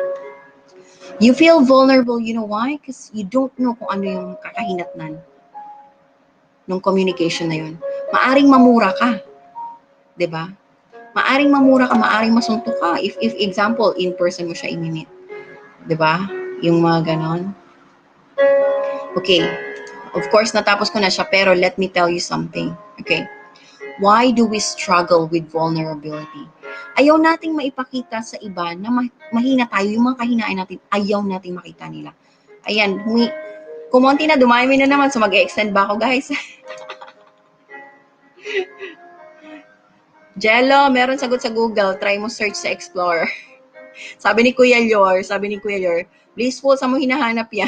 You feel vulnerable, you know why? Because you don't know kung ano yung kakahinatnan ng communication na yun. Maaring mamura ka. 'Di ba? Maaring mamura ka, maaring masuntok ka. If example, in person mo siya i-meet. 'Di ba? Yung mga ganon. Okay. Of course, natapos ko na siya, pero let me tell you something. Okay? Why do we struggle with vulnerability? Ayaw nating maipakita sa iba na mahina tayo. Yung mga kahinaan natin, ayaw nating makita nila. Ayan, kumonti na, dumami na naman, so mag-extend ba ako, guys? Jello, meron sagot sa Google. Try mo search sa Explorer. Sabi ni Kuya Yor, blissful, sa mo hinahanap yan?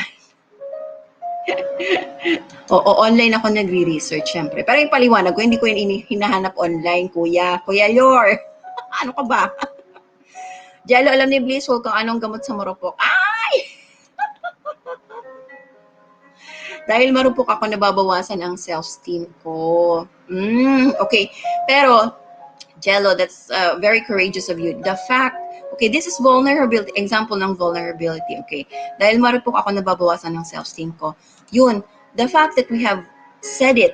Oo, online ako nagre-research, syempre. Pero yung paliwanag ko, hindi ko yun hinahanap online, Kuya. Kuya Yor, ano ka ba? Jello, alam ni Blissful kung anong gamot sa marupok. Ay! Dahil marupok ako, nababawasan ang self-esteem ko. Okay. Pero, Jello, that's very courageous of you. The fact, okay, this is vulnerability, example ng vulnerability, okay? Dahil marupok ako, nababawasan ng self-esteem ko. Yun, the fact that we have said it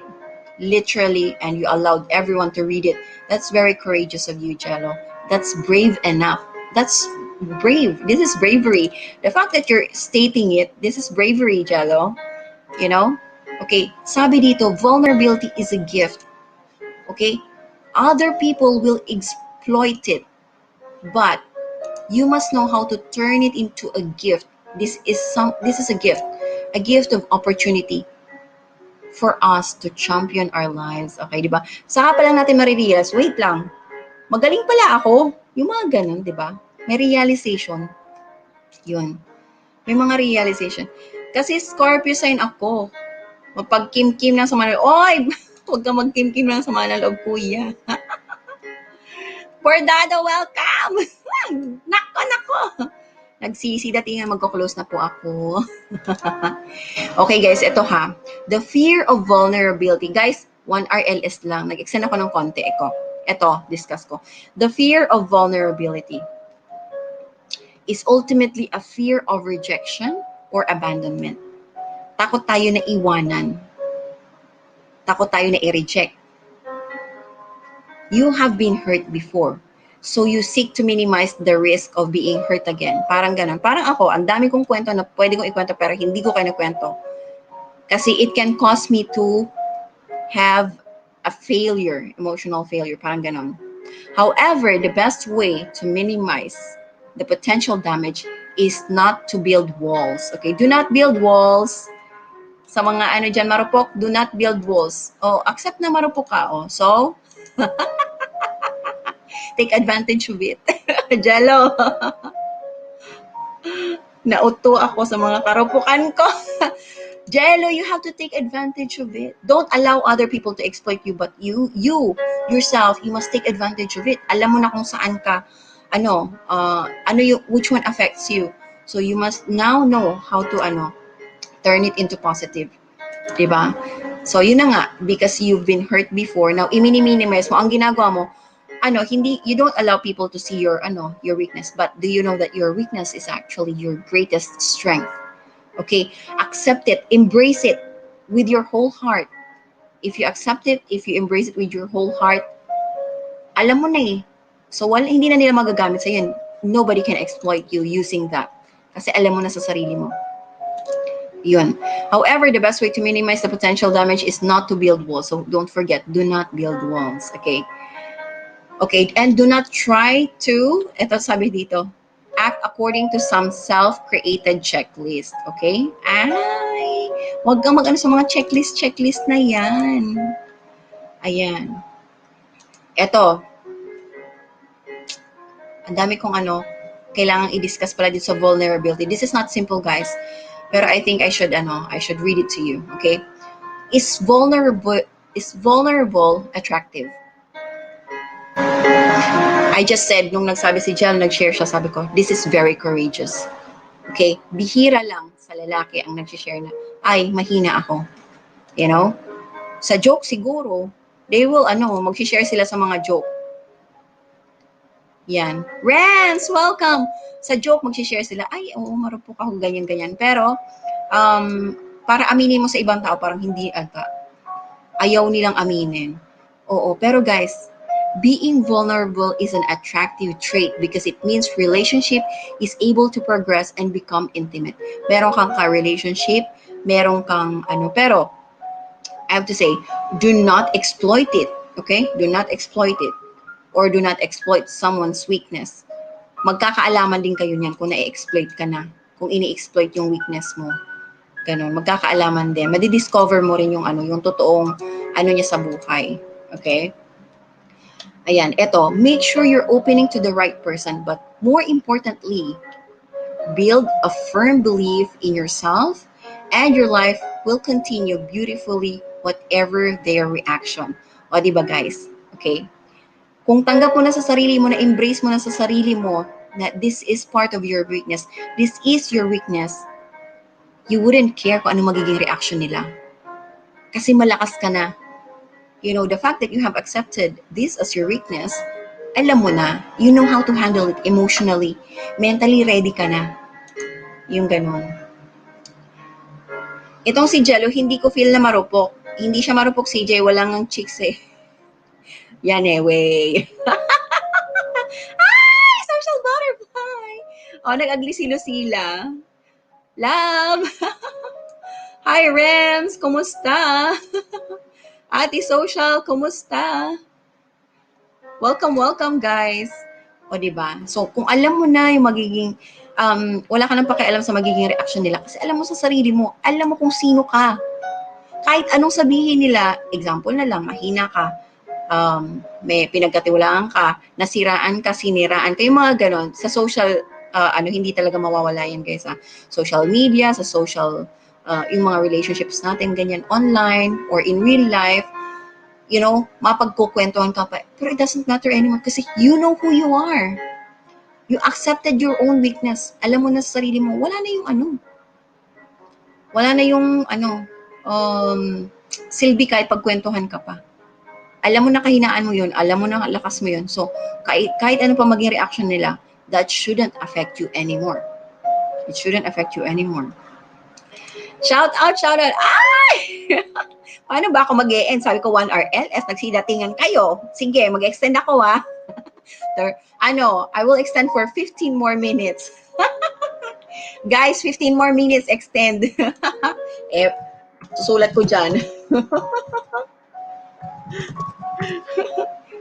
literally and you allowed everyone to read it, that's very courageous of you, Jello. That's brave enough. That's brave. This is bravery. The fact that you're stating it, this is bravery, Jello. You know? Okay, sabi dito, vulnerability is a gift. Okay? Other people will exploit it, but you must know how to turn it into a gift. This is a gift of opportunity for us to champion our lives. Okay, di ba? Saka pa lang natin marirealize, wait lang, magaling pala ako. Yung mga ganun, di ba? May realization. Yun. May mga realization. Kasi Scorpio sign ako. Mapag-kim-kim lang sa mga, oy, huwag ka mag-kim-kim lang sa mga loob, kuya. Bordado, welcome! Nako! Nagsisi, datingan magko-close na po ako. Okay guys, ito ha. The fear of vulnerability. Guys, 1 RLS lang. Nag-extend ako ng konti. Ito, discuss ko. The fear of vulnerability is ultimately a fear of rejection or abandonment. Takot tayo na iwanan. Takot tayo na i-reject. You have been hurt before. So you seek to minimize the risk of being hurt again. Parang ganun. Parang ako, ang dami kong kwento na pwede kong ikwento pero hindi ko kayo nakwento. Kasi it can cause me to have a failure, emotional failure. Parang ganun. However, the best way to minimize the potential damage is not to build walls. Okay? Do not build walls. Sa mga ano dyan, marupok, do not build walls. Oh, accept na marupok ka. Oh. So, take advantage of it. Jello. Nauto ako sa mga karupukan ko. Jello, you have to take advantage of it. Don't allow other people to exploit you, but you yourself, you must take advantage of it. Alam mo na kung saan ka, which one affects you. So you must now know how to, turn it into positive. Diba? So yun na nga, because you've been hurt before, now i-minimize mo, ang ginagawa mo, you don't allow people to see your weakness, but do you know that your weakness is actually your greatest strength? Okay, accept it, embrace it with your whole heart. If you accept it, if you embrace it with your whole heart, alam mo na eh. So hindi na nila magagamit sa yun. Nobody can exploit you using that. Kasi alam mo na sa sarili mo. Yun. However, the best way to minimize the potential damage is not to build walls. So don't forget, do not build walls. Okay? Okay, and do not try to, ito sabi dito, act according to some self-created checklist. Okay? Ay, wag kang mag-ano sa mga checklist na yan. Ayan. Ito. Ang dami kong kailangang i-discuss pala dito sa vulnerability. This is not simple, guys. Pero I think I should read it to you. Okay? Is vulnerable attractive? I just said, nung nagsabi si Jel, nag-share siya, sabi ko, this is very courageous. Okay? Bihira lang sa lalaki ang nag-share na, ay, mahina ako. You know? Sa joke siguro, they will, mag-share sila sa mga joke. Yan. Rance, welcome! Sa joke, mag-share sila, ay, oo, marupok ako, ganyan-ganyan. Pero, para aminin mo sa ibang tao, parang hindi ata. Ayaw nilang aminin. Oo, pero guys, being vulnerable is an attractive trait because it means relationship is able to progress and become intimate. Meron kang ka-relationship, meron kang pero I have to say, do not exploit it. Okay? Do not exploit it. Or do not exploit someone's weakness. Magkakaalaman din kayo niyan kung na-exploit ka na. Kung ini-exploit yung weakness mo. Ganun. Magkakaalaman din. Madidiscover mo rin yung yung totoong niya sa buhay. Okay? Ayan, eto, make sure you're opening to the right person, but more importantly, build a firm belief in yourself and your life will continue beautifully whatever their reaction. O, di ba guys? Okay? Kung tanggap mo na sa sarili mo, na-embrace mo na sa sarili mo na this is part of your weakness, this is your weakness, you wouldn't care kung ano magiging reaction nila. Kasi malakas ka na. You know, the fact that you have accepted this as your weakness, alam mo na, you know how to handle it emotionally, mentally ready ka na. Yung ganun. Itong si Jello, hindi ko feel na marupok. Hindi siya marupok, CJ. Walang ang chicks eh. Yan eh, way. Ay, social butterfly. Oh, nag-agli si Lucila. Love. Hi, Rems. Kumusta? Ate Social, kumusta? Welcome, guys. O, diba? So, kung alam mo na yung magiging, wala ka nang pakialam sa magiging reaction nila kasi alam mo sa sarili mo, alam mo kung sino ka. Kahit anong sabihin nila, example na lang, mahina ka, may pinagkatiwalaan ka, nasiraan ka, siniraan ka, yung mga ganon. Sa social, hindi talaga mawawala yan guys. Social media, sa social, yung mga relationships natin, ganyan, online or in real life, you know, mapagkukwentuhan ka pa. Pero it doesn't matter anymore kasi you know who you are. You accepted your own weakness. Alam mo na sa sarili mo, wala na yung silbi kahit pagkwentuhan ka pa. Alam mo na kahinaan mo yun, alam mo na lakas mo yun. So, kahit ano pa maging reaction nila, that shouldn't affect you anymore. It shouldn't affect you anymore. Shout out! Ay! Paano ba ako mag-e-end? Sabi ko 1 hour LS, nagsidatingan kayo. Sige, mag-extend ako I will extend for 15 more minutes. Guys, 15 more minutes extend. Susulat ko dyan.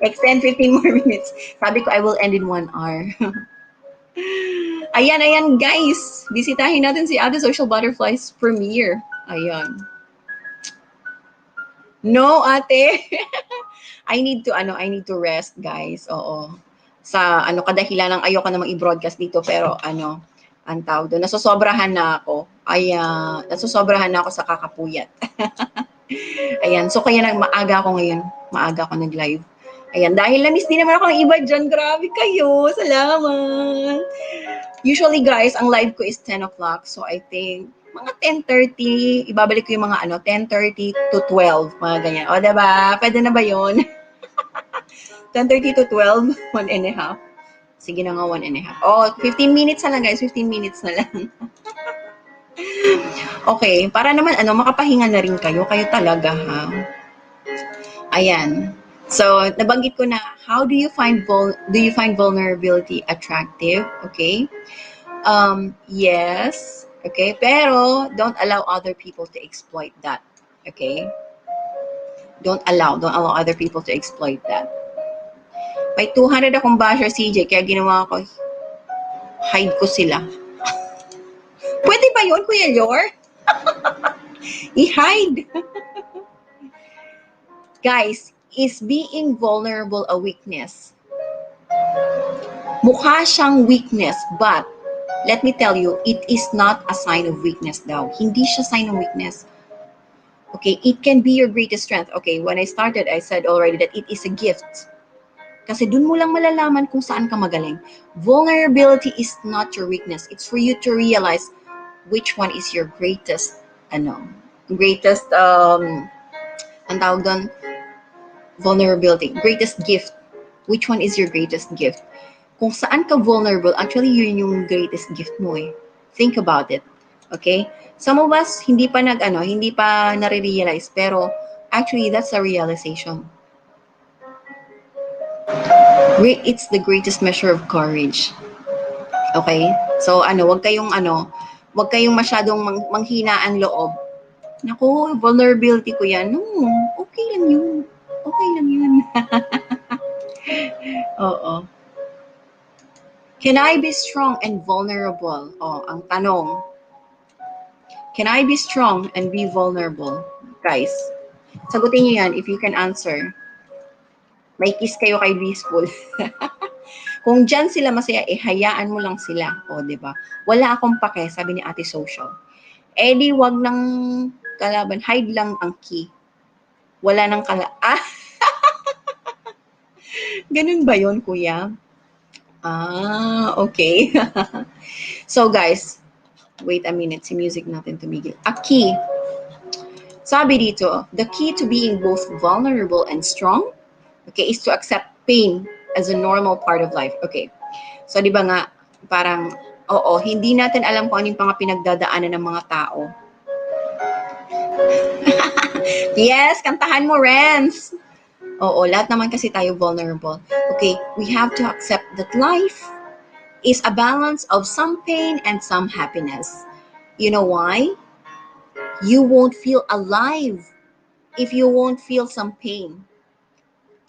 Extend 15 more minutes. Sabi ko, I will end in 1 hour. Ayan, guys. Bisitahin natin si Ate Social Butterflies premiere. Ayan. No, ate. I need to rest, guys. Oo. Sa kadahilan ng ayoko namang i-broadcast dito pero ang tawag doon, nasosobrahan na ako. Nasosobrahan na ako sa kakapuyat. Ayan, so kaya maaga ako ngayon. Maaga ako nag-live. Ayan, dahil na-miss din naman ako ng iba dyan. Grabe kayo. Salamat. Usually, guys, ang live ko is 10 o'clock. So, I think, mga 10:30, ibabalik ko yung mga 10:30 to 12, mga ganyan. O, diba? Pwede na ba yun? 10:30 to 12, 1.5. Sige na nga, 1.5. Oh, 15 minutes na lang, guys. 15 minutes na lang. Okay, para naman, makapahinga na rin kayo. Kayo talaga, ha? Ayan. So, nabanggit ko na, how do you find vulnerability attractive? Okay? Yes. Okay? Pero, don't allow other people to exploit that. Okay? Don't allow other people to exploit that. May 200 akong basher, CJ, kaya ginawa ko, hide ko sila. Pwede ba yun, Kuya Yor? I-hide. Guys, is being vulnerable a weakness? Mukha siyang weakness, but let me tell you, it is not a sign of weakness daw. Hindi siya sign of weakness. Okay, it can be your greatest strength. Okay, when I started, I said already that it is a gift. Kasi dun mo lang malalaman kung saan ka magaling. Vulnerability is not your weakness. It's for you to realize which one is your greatest, ang tawag doon, vulnerability, greatest gift. Which one is your greatest gift? Kung saan ka vulnerable, actually yun yung greatest gift mo eh. Think about it. Okay? Some of us hindi pa nare-realize, pero actually that's a realization. It's the greatest measure of courage. Okay? So wag kayong masyadong manghinaan loob. Naku, vulnerability ko yan. No, okay lang yun. Oo. Can I be strong and vulnerable? Ang tanong. Can I be strong and be vulnerable? Guys, sagutin niyo yan if you can answer. May kiss kayo kay Blissful. Kung dyan sila masaya, hayaan mo lang sila. O, di ba? Wala akong pake, sabi ni Ate Social. Eh di, wag ng kalaban. Hide lang ang key. Wala nang ganun ba yun, kuya? Okay. So, guys, wait a minute. Si music natin tumigil. A key. Sabi dito, the key to being both vulnerable and strong, okay, is to accept pain as a normal part of life. Okay. So, di ba nga, parang, oo, hindi natin alam kung ano yung mga pinagdadaanan ng mga tao. Yes, kantahan mo, Renz. Oo, lahat naman kasi tayo vulnerable. Okay, we have to accept that life is a balance of some pain and some happiness. You know why? You won't feel alive if you won't feel some pain.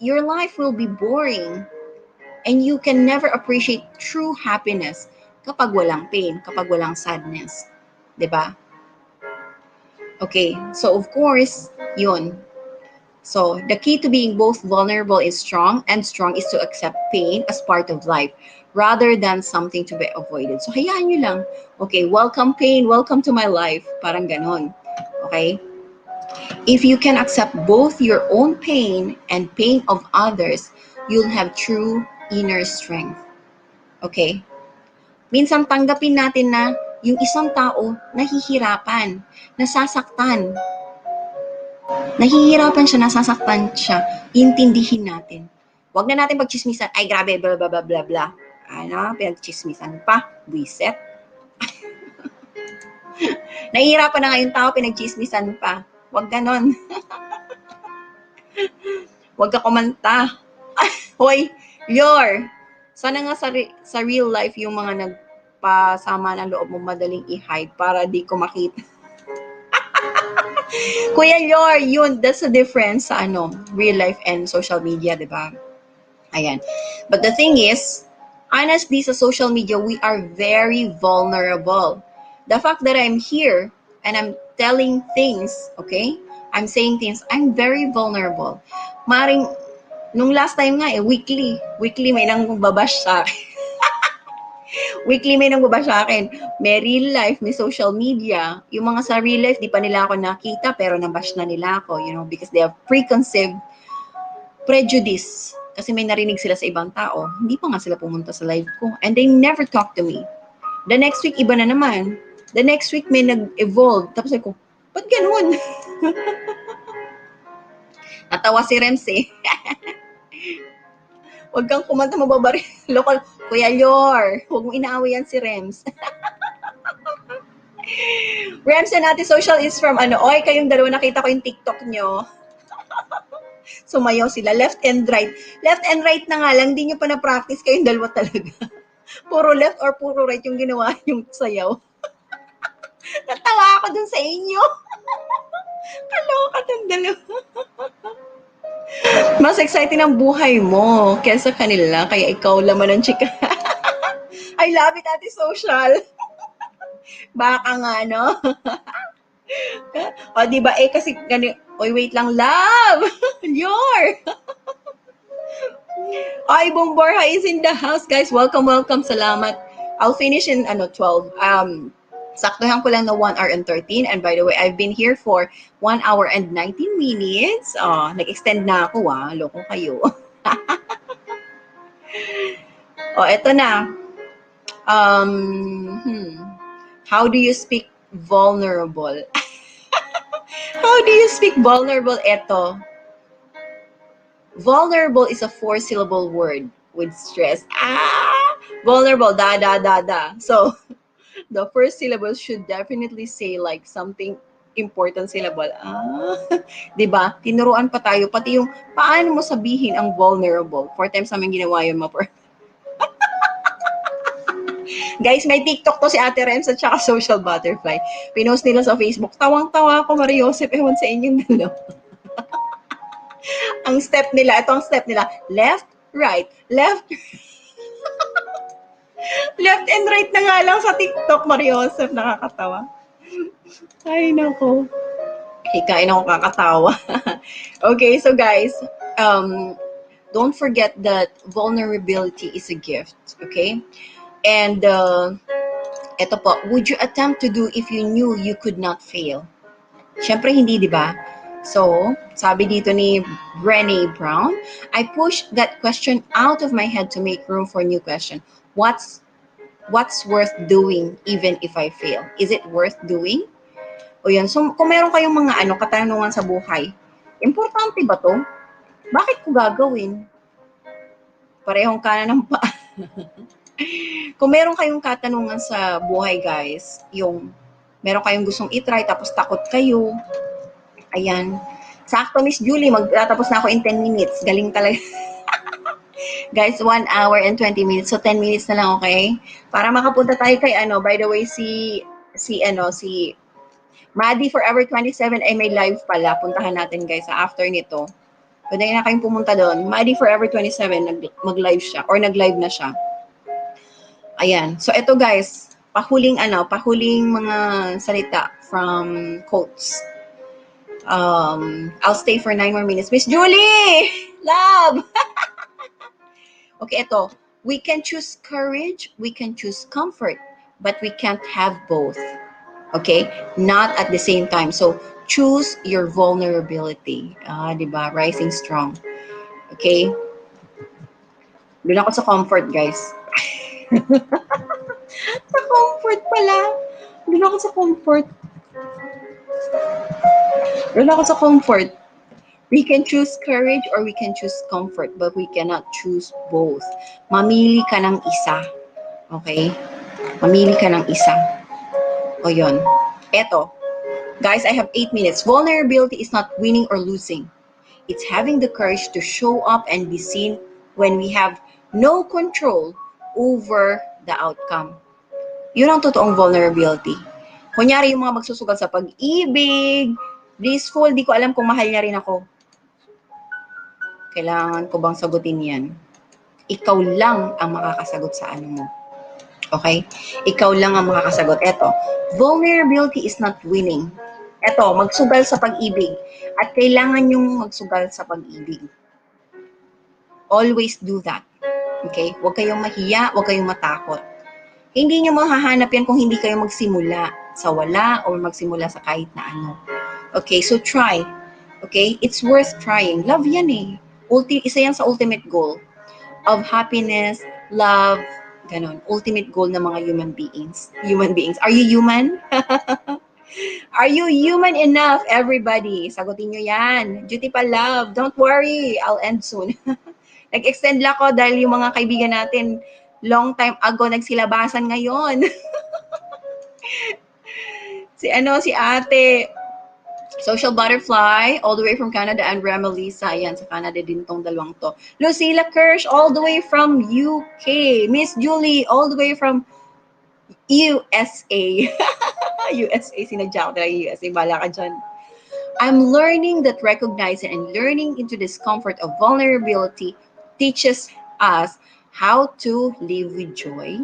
Your life will be boring and you can never appreciate true happiness kapag walang pain, kapag walang sadness. 'Di ba? Okay, so of course, yun. So, the key to being both vulnerable and strong is to accept pain as part of life rather than something to be avoided. So, hayaan nyo lang. Okay, welcome pain, welcome to my life. Parang ganon. Okay? If you can accept both your own pain and pain of others, you'll have true inner strength. Okay? Minsan tanggapin natin na yung isang tao nahihirapan, nasasaktan, nasasaktan siya, intindihin natin. Huwag na natin pagchismisan, ay grabe, bla bla bla bla bla. Ano, pinagchismisan pa, buiset. Nahihirapan na nga yung tao, pinagchismisan pa. Huwag ganon. Huwag ka kumanta. Hoy, sana nga sa real life yung mga nagpasama ng loob mo madaling i-hide para di ko makita. Kuya Yor, that's the difference sa real life and social media, di ba? Ayan. But the thing is, honestly, sa social media, we are very vulnerable. The fact that I'm here and I'm telling things, okay? I'm saying things, I'm very vulnerable. Maring, nung last time nga weekly may nang babash sa akin. Weekly may nang babash sa akin. May real life, may social media. Yung mga sa real life, di pa nila ako nakita, pero nabash na nila ako, because they have preconceived prejudice. Kasi may narinig sila sa ibang tao. Hindi pa nga sila pumunta sa live ko. And they never talk to me. The next week, iba na naman. The next week, may nag-evolve. Tapos ako, ba't ganun? Natawa si Rems eh. Huwag kang kumanta, mababari. Local, Kuya Yor, huwag mo inaaway yan si Rems. Rems and Ate Social is from oy, kayong dalawa, nakita ko yung TikTok nyo. Sumayaw sila, left and right. Left and right na nga lang, di nyo pa na-practice kayong dalawa talaga. Puro left or puro right yung ginawa yung sayaw. Natawa ako dun sa inyo. Kaloka ng dalawa. Mas exciting ang buhay mo kaysa kanila, kaya ikaw laman ng chika. I love it, Ate Social. Baka nga, no? O, diba, kasi ganun, oy, wait lang, love! Yor! Ay, Bomborha is in the house, guys. Welcome. Salamat. I'll finish in 12. Saktuhan ko lang na 1 hour and 13. And by the way, I've been here for 1 hour and 19 minutes. Nag-extend na ako, Loko kayo. Eto na. How do you speak vulnerable? How do you speak vulnerable? Eto. Vulnerable is a 4-syllable word with stress. Vulnerable, da. So, the first syllable should definitely say like something important syllable. Diba? Tinuruan pa tayo. Pati yung paano mo sabihin ang vulnerable. 4 times namin ginawa yun, Guys, may TikTok to si Ate Rems at saka Social Butterfly. Pinost nila sa Facebook. Tawang-tawa ako, Maria Joseph. Ewan sa inyong dalawa. Ang step nila, ito ang step nila. Left, right, left. Left and right na nga lang sa TikTok, Maria Joseph. Nakakatawa. Ay, nako. Hikain ako kakatawa. Okay, so guys, Don't forget that vulnerability is a gift, okay? And ito po, would you attempt to do if you knew you could not fail? Siyempre hindi, di ba? So, sabi dito ni Brené Brown, I pushed that question out of my head to make room for a new question. What's worth doing even if I fail? Is it worth doing? O yun, so kung meron kayong mga katanungan sa buhay, importante ba to? Bakit ko gagawin? Parehong kanan ng paa. Kung meron kayong katanungan sa buhay, guys, yung meron kayong gustong itry tapos takot kayo, ayan. Sakto, Miss Julie, magtatapos na ako in 10 minutes. Galing talaga. Guys, 1 hour and 20 minutes. So, 10 minutes na lang, okay? Para makapunta tayo kay by the way, si Maddie Forever 27 ay may live pala. Puntahan natin, guys, after nito. Pwede na kayong pumunta doon. Maddie Forever 27, mag-live siya, or nag-live na siya. Ayan. So, ito, guys, pahuling mga salita from quotes. I'll stay for 9 more minutes. Miss Julie! Love! Okay, ito. We can choose courage, we can choose comfort, but we can't have both. Okay? Not at the same time. So, choose your vulnerability. Diba? Rising strong. Okay? Doon ako sa comfort, guys. Sa comfort pala. Doon ako sa comfort. Doon ako sa comfort. We can choose courage or we can choose comfort, but we cannot choose both. Mamili ka ng isa. Okay? Mamili ka ng isa. O yun. Eto. Guys, I have 8 minutes. Vulnerability is not winning or losing. It's having the courage to show up and be seen when we have no control over the outcome. Yun ang totoong vulnerability. Kunyari yung mga magsusugal sa pag-ibig, blissful, di ko alam kung mahal niya rin ako. Kailangan ko bang sagutin yan? Ikaw lang ang makakasagot sa mo. Okay? Ikaw lang ang makakasagot. Eto, vulnerability is not winning. Eto, magsugal sa pag-ibig. At kailangan yung magsugal sa pag-ibig. Always do that. Okay? Huwag kayong mahiya, huwag kayong matakot. Hindi nyo mahahanap yan kung hindi kayo magsimula sa wala or magsimula sa kahit na ano. Okay, so try. Okay? It's worth trying. Love yan eh. Isa yan sa ultimate goal of happiness, love, ganon. Ultimate goal ng mga human beings. Human beings. Are you human? Are you human enough, everybody? Sagutin nyo yan. Duty pa love. Don't worry. I'll end soon. Nag-extend lang ako dahil yung mga kaibigan natin long time ago nagsilabasan ngayon. si ate, Social Butterfly, all the way from Canada, and Remelisa, yan, sa Canada din tong dalawang to. Lucilla Kirsch, all the way from UK. Miss Julie, all the way from USA. USA, sinadya ko talaga USA, bala ka dyan. I'm learning that recognizing and learning into discomfort of vulnerability teaches us how to live with joy,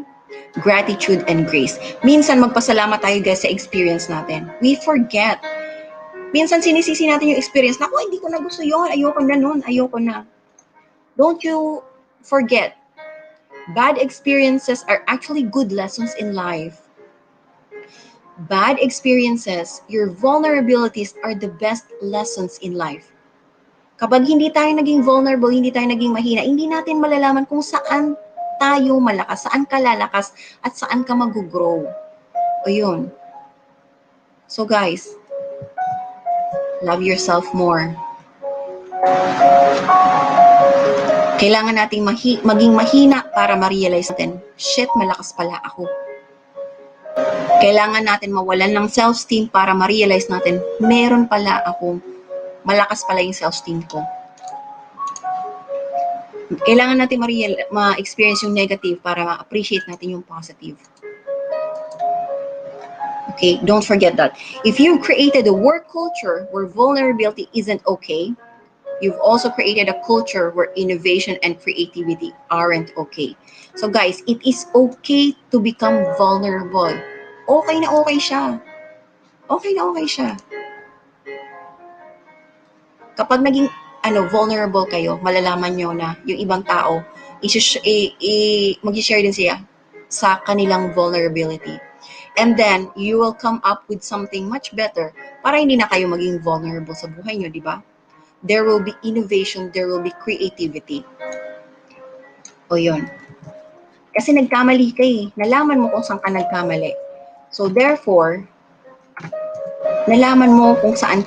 gratitude, and grace. Minsan magpasalamat tayo, guys, sa experience natin. We forget. Minsan sinisisi natin yung experience. Naku, hindi ko na gusto yun. Ayoko na nun. Ayoko na. Don't you forget. Bad experiences are actually good lessons in life. Bad experiences, your vulnerabilities are the best lessons in life. Kapag hindi tayo naging vulnerable, hindi tayo naging mahina, hindi natin malalaman kung saan tayo malakas, saan ka lalakas, at saan ka mag-grow. O yun. So guys, love yourself more. Kailangan nating maging mahina para ma-realize natin, shit, malakas pala ako. Kailangan natin mawalan ng self-esteem para ma-realize natin, meron pala ako, malakas pala yung self-esteem ko. Kailangan natin ma-experience yung negative para ma-appreciate natin yung positive. Okay, don't forget that. If you created a work culture where vulnerability isn't okay, you've also created a culture where innovation and creativity aren't okay. So guys, it is okay to become vulnerable. Okay na okay siya. Okay na okay siya. Kapag naging vulnerable kayo, malalaman nyo na yung ibang tao, mag-share din siya sa kanilang vulnerability. And then, you will come up with something much better para hindi na kayo maging vulnerable sa buhay nyo, di ba? There will be innovation, there will be creativity. O yun. Kasi nagkamali ka eh. Nalaman mo kung saan ka nagkamali. So therefore, nalaman mo kung saan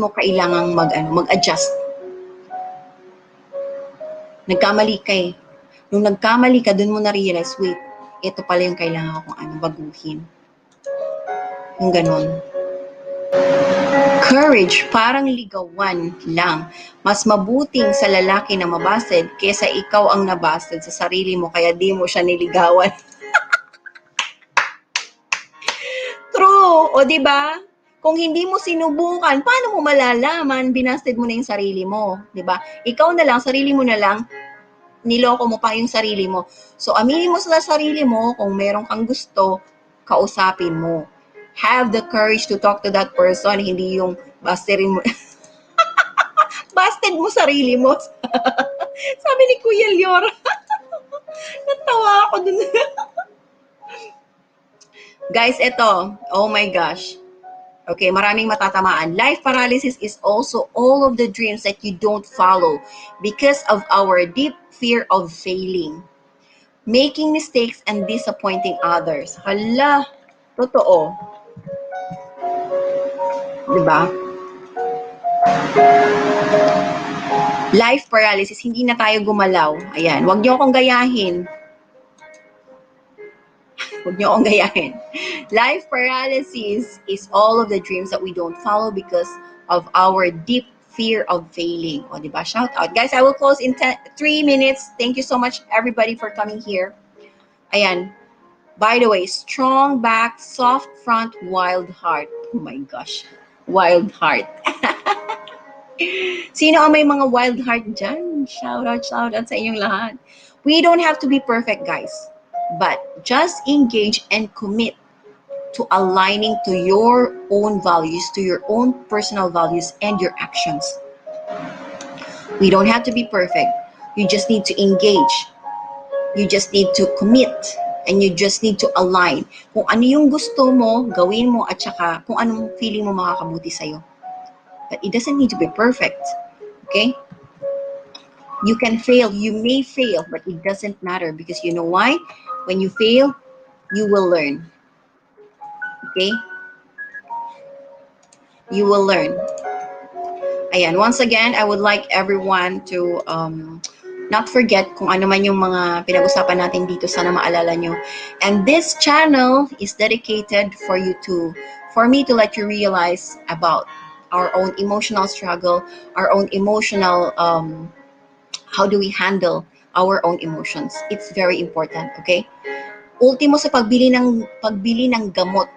mo kailangang mag-adjust. Nagkamali ka eh. Nung nagkamali ka, dun mo na-realize, wait, ito pala yung kailangan kong baguhin. Yung ganun. Courage, parang ligawan lang. Mas mabuting sa lalaki na mabasted kesa ikaw ang nabasted sa sarili mo kaya di mo siya niligawan. True, o di ba? Kung hindi mo sinubukan, paano mo malalaman binasted mo na yung sarili mo, di ba? Ikaw na lang, sarili mo na lang, niloko mo pa yung sarili mo. So aminin mo sa sarili mo kung meron kang gusto, kausapin mo. Have the courage to talk to that person, hindi yung basterin mo. Busted mo sarili mo. Sabi ni Kuya Lior. Natawa ako dun. Guys, ito. Oh my gosh. Okay, maraming matatamaan. Life paralysis is also all of the dreams that you don't follow because of our deep fear of failing, making mistakes, and disappointing others. Hala, totoo. Diba? Life paralysis, hindi na tayo gumalaw. Ayan, wag niyo akong gayahin. Huwag niyo akong gayahin. Life paralysis is all of the dreams that we don't follow because of our deep fear of failing. O, diba? Shout out. Guys, I will close in 3 minutes. Thank you so much, everybody, for coming here. Ayan. By the way, strong back, soft front, wild heart. Oh my gosh. Wild heart. Sino ang may mga wild heart dyan? Shout out sa inyong lahat. We don't have to be perfect, guys. But just engage and commit to aligning to your own values, to your own personal values and your actions. We don't have to be perfect. You just need to engage. You just need to commit. And you just need to align. Kung ano yung gusto mo, gawin mo, at saka kung anong feeling mo makakabuti sa'yo. But it doesn't need to be perfect. Okay? You can fail. You may fail, but it doesn't matter because you know why? When you fail, you will learn. Okay? You will learn. Ayan. Once again, I would like everyone to not forget kung ano man yung mga pinag-usapan natin dito. Sana maalala nyo. And this channel is dedicated for me to let you realize about our own emotional struggle, our own emotional, how do we handle our own emotions. It's very important, okay? Ultimo sa pagbili ng gamot.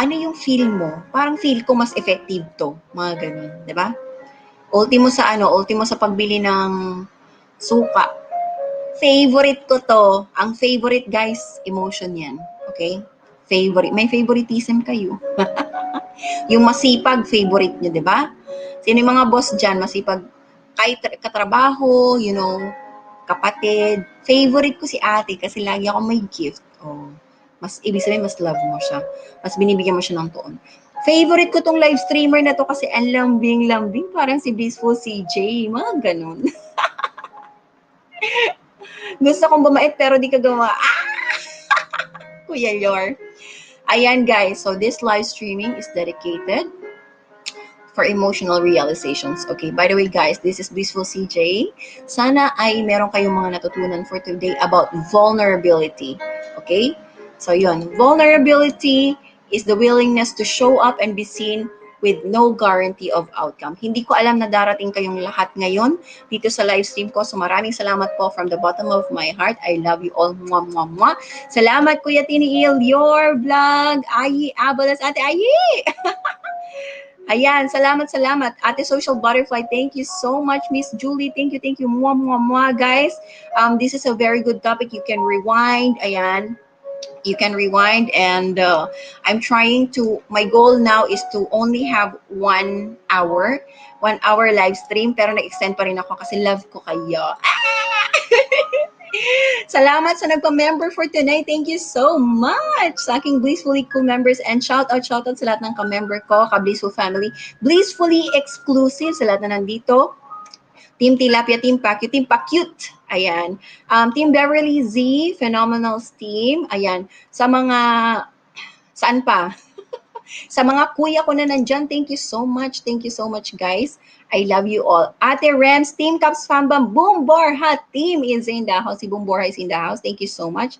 Ano yung feel mo? Parang feel ko mas effective to. Mga ganun, di ba? Ultimo sa pagbili ng suka. Favorite ko to. Ang favorite, guys, emotion yan. Okay? Favorite. May favoritism kayo. Yung masipag, favorite nyo, di ba? Sino yung mga boss dyan, masipag, kahit katrabaho, kapatid. Favorite ko si ate kasi lagi ako may gift. Oh, ibig sabihin, mas love mo siya. Mas binibigyan mo siya ng tuon. Favorite ko tong live streamer na to kasi ang lambing-lambing. Parang si Blissful CJ. Mga ganun. Gusto kong bumait pero di ka gawa. Kuya Yor. Ayan guys. So this live streaming is dedicated for emotional realizations. Okay, by the way guys, this is Blissful CJ. Sana ay meron kayong mga natutunan for today about vulnerability. Okay? So yun, vulnerability is the willingness to show up and be seen with no guarantee of outcome. Hindi ko alam na darating kayong lahat ngayon dito sa live stream ko. So maraming salamat po from the bottom of my heart. I love you all. Mwah, mwah, mwah. Salamat Kuya Tiniil, your vlog. Ayi, Abalas, Ate Ayi. Ayan, salamat. Ate Social Butterfly, thank you so much. Miss Julie, thank you. Mwah, mwah, mwah. Guys, this is a very good topic. You can rewind. Ayan. You can rewind, and I'm trying to, my goal now is to only have 1 hour, 1 hour live stream, pero nag-extend pa rin ako kasi love ko kayo. Salamat sa nagpa-member for tonight. Thank you so much sa aking Blissfully Cool members, and shout out sa lahat ng ka-member ko, ka-Blissful family. Blissfully exclusive sa lahat na nandito. Team Tilapia, Team Pacute, Team Pacute. Ayan. Team Beverly Z, Phenomenals Team. Ayan. Sa mga, saan pa? Sa mga kuya ko na nandyan, thank you so much. Thank you so much, guys. I love you all. Ate Rems, Team Caps Fambam, Boom Borha Team is in the house. Si Boom Borha is in the house. Thank you so much.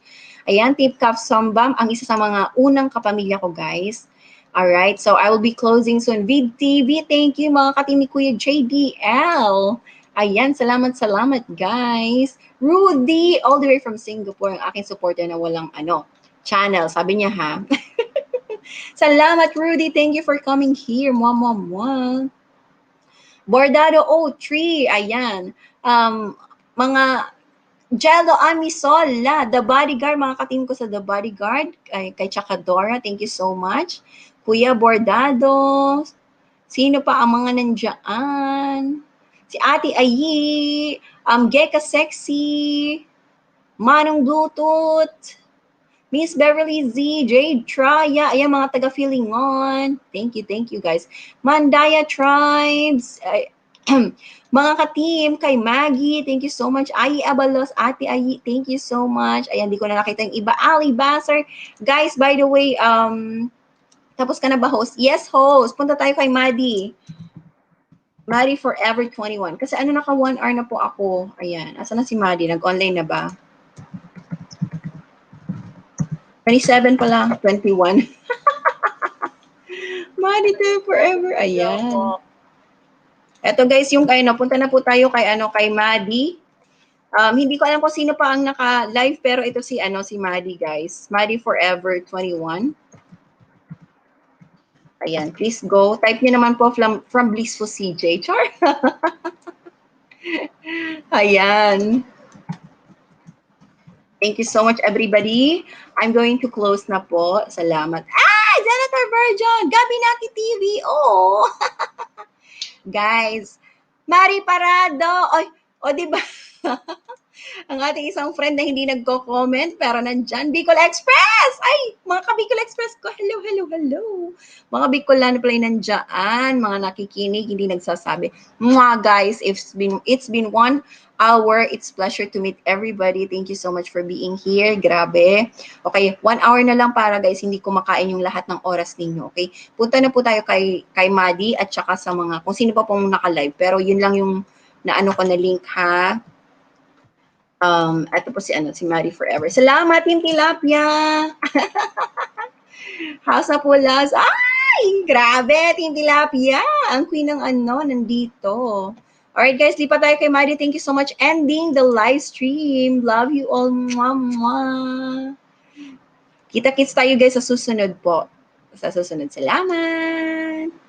Ayan, Team Caps Fambam, ang isa sa mga unang kapamilya ko, guys. Alright, so I will be closing soon. Vid TV, thank you mga katim ni Kuya JDL. Ayan, salamat guys. Rudy, all the way from Singapore, ang aking supporter na walang channel. Sabi niya ha. Salamat Rudy, thank you for coming here. Mwah. Bordado 03, ayan. Mga Jello Amisola, The Bodyguard, mga katim ko sa The Bodyguard, kay Chakadora, thank you so much. Kuya Bordado, sino pa ang mga nandiyan? Si Ate Ayi, Geka Sexy, Manong Bluetooth, Miss Beverly Z, Jade Traya, ayan mga taga-Feelingon. Thank you guys. Mandaya Tribes, mga ka-team, kay Maggie, thank you so much. Ayi Abalos, Ate Ayi, thank you so much. Ayan, di ko na nakita yung iba. Ali Basser. Guys, by the way, tapos ka na ba, host? Yes, host. Punta tayo kay Maddie. Maddie Forever 21. Kasi naka 1 hour na po ako. Ayan. Asa na si Maddie? Nag-online na ba? 27 pa lang. 21. Maddie Forever. Ayan. Eto guys, yung punta na po tayo kay Maddie. Hindi ko alam kung sino pa ang naka-live, pero ito si Maddie, guys. Maddie Forever 21. Ayan, please go. Type niyo naman po from Blissful CJ. Char. Ayan. Thank you so much, everybody. I'm going to close na po. Salamat. Senator Virgin! Gabi Naki TV! Oh! Guys, Mari Parado! Diba? Ang ating isang friend na hindi nagko-comment pero nandyan, Bicol Express! Ay, mga ka-Bicol Express ko, hello. Mga Bicolano pala nandyan, mga nakikinig, hindi nagsasabi. Guys, it's been 1 hour. It's pleasure to meet everybody. Thank you so much for being here. Grabe. Okay, 1 hour na lang para guys, hindi kumakain yung lahat ng oras ninyo. Okay, punta na po tayo kay Maddie at saka sa mga, kung sino pa pong naka-live. Pero yun lang yung ko na link ha. Ito po si Maddie Forever. Salamat, Team Tilapia! House na Pulas. Ay! Grabe, Team Tilapia! Ang queen ng nandito. Alright guys, lipat tayo kay Maddie. Thank you so much. Ending the live stream. Love you all. Mwah. Kita-kits tayo guys sa susunod po. Sa susunod. Salamat!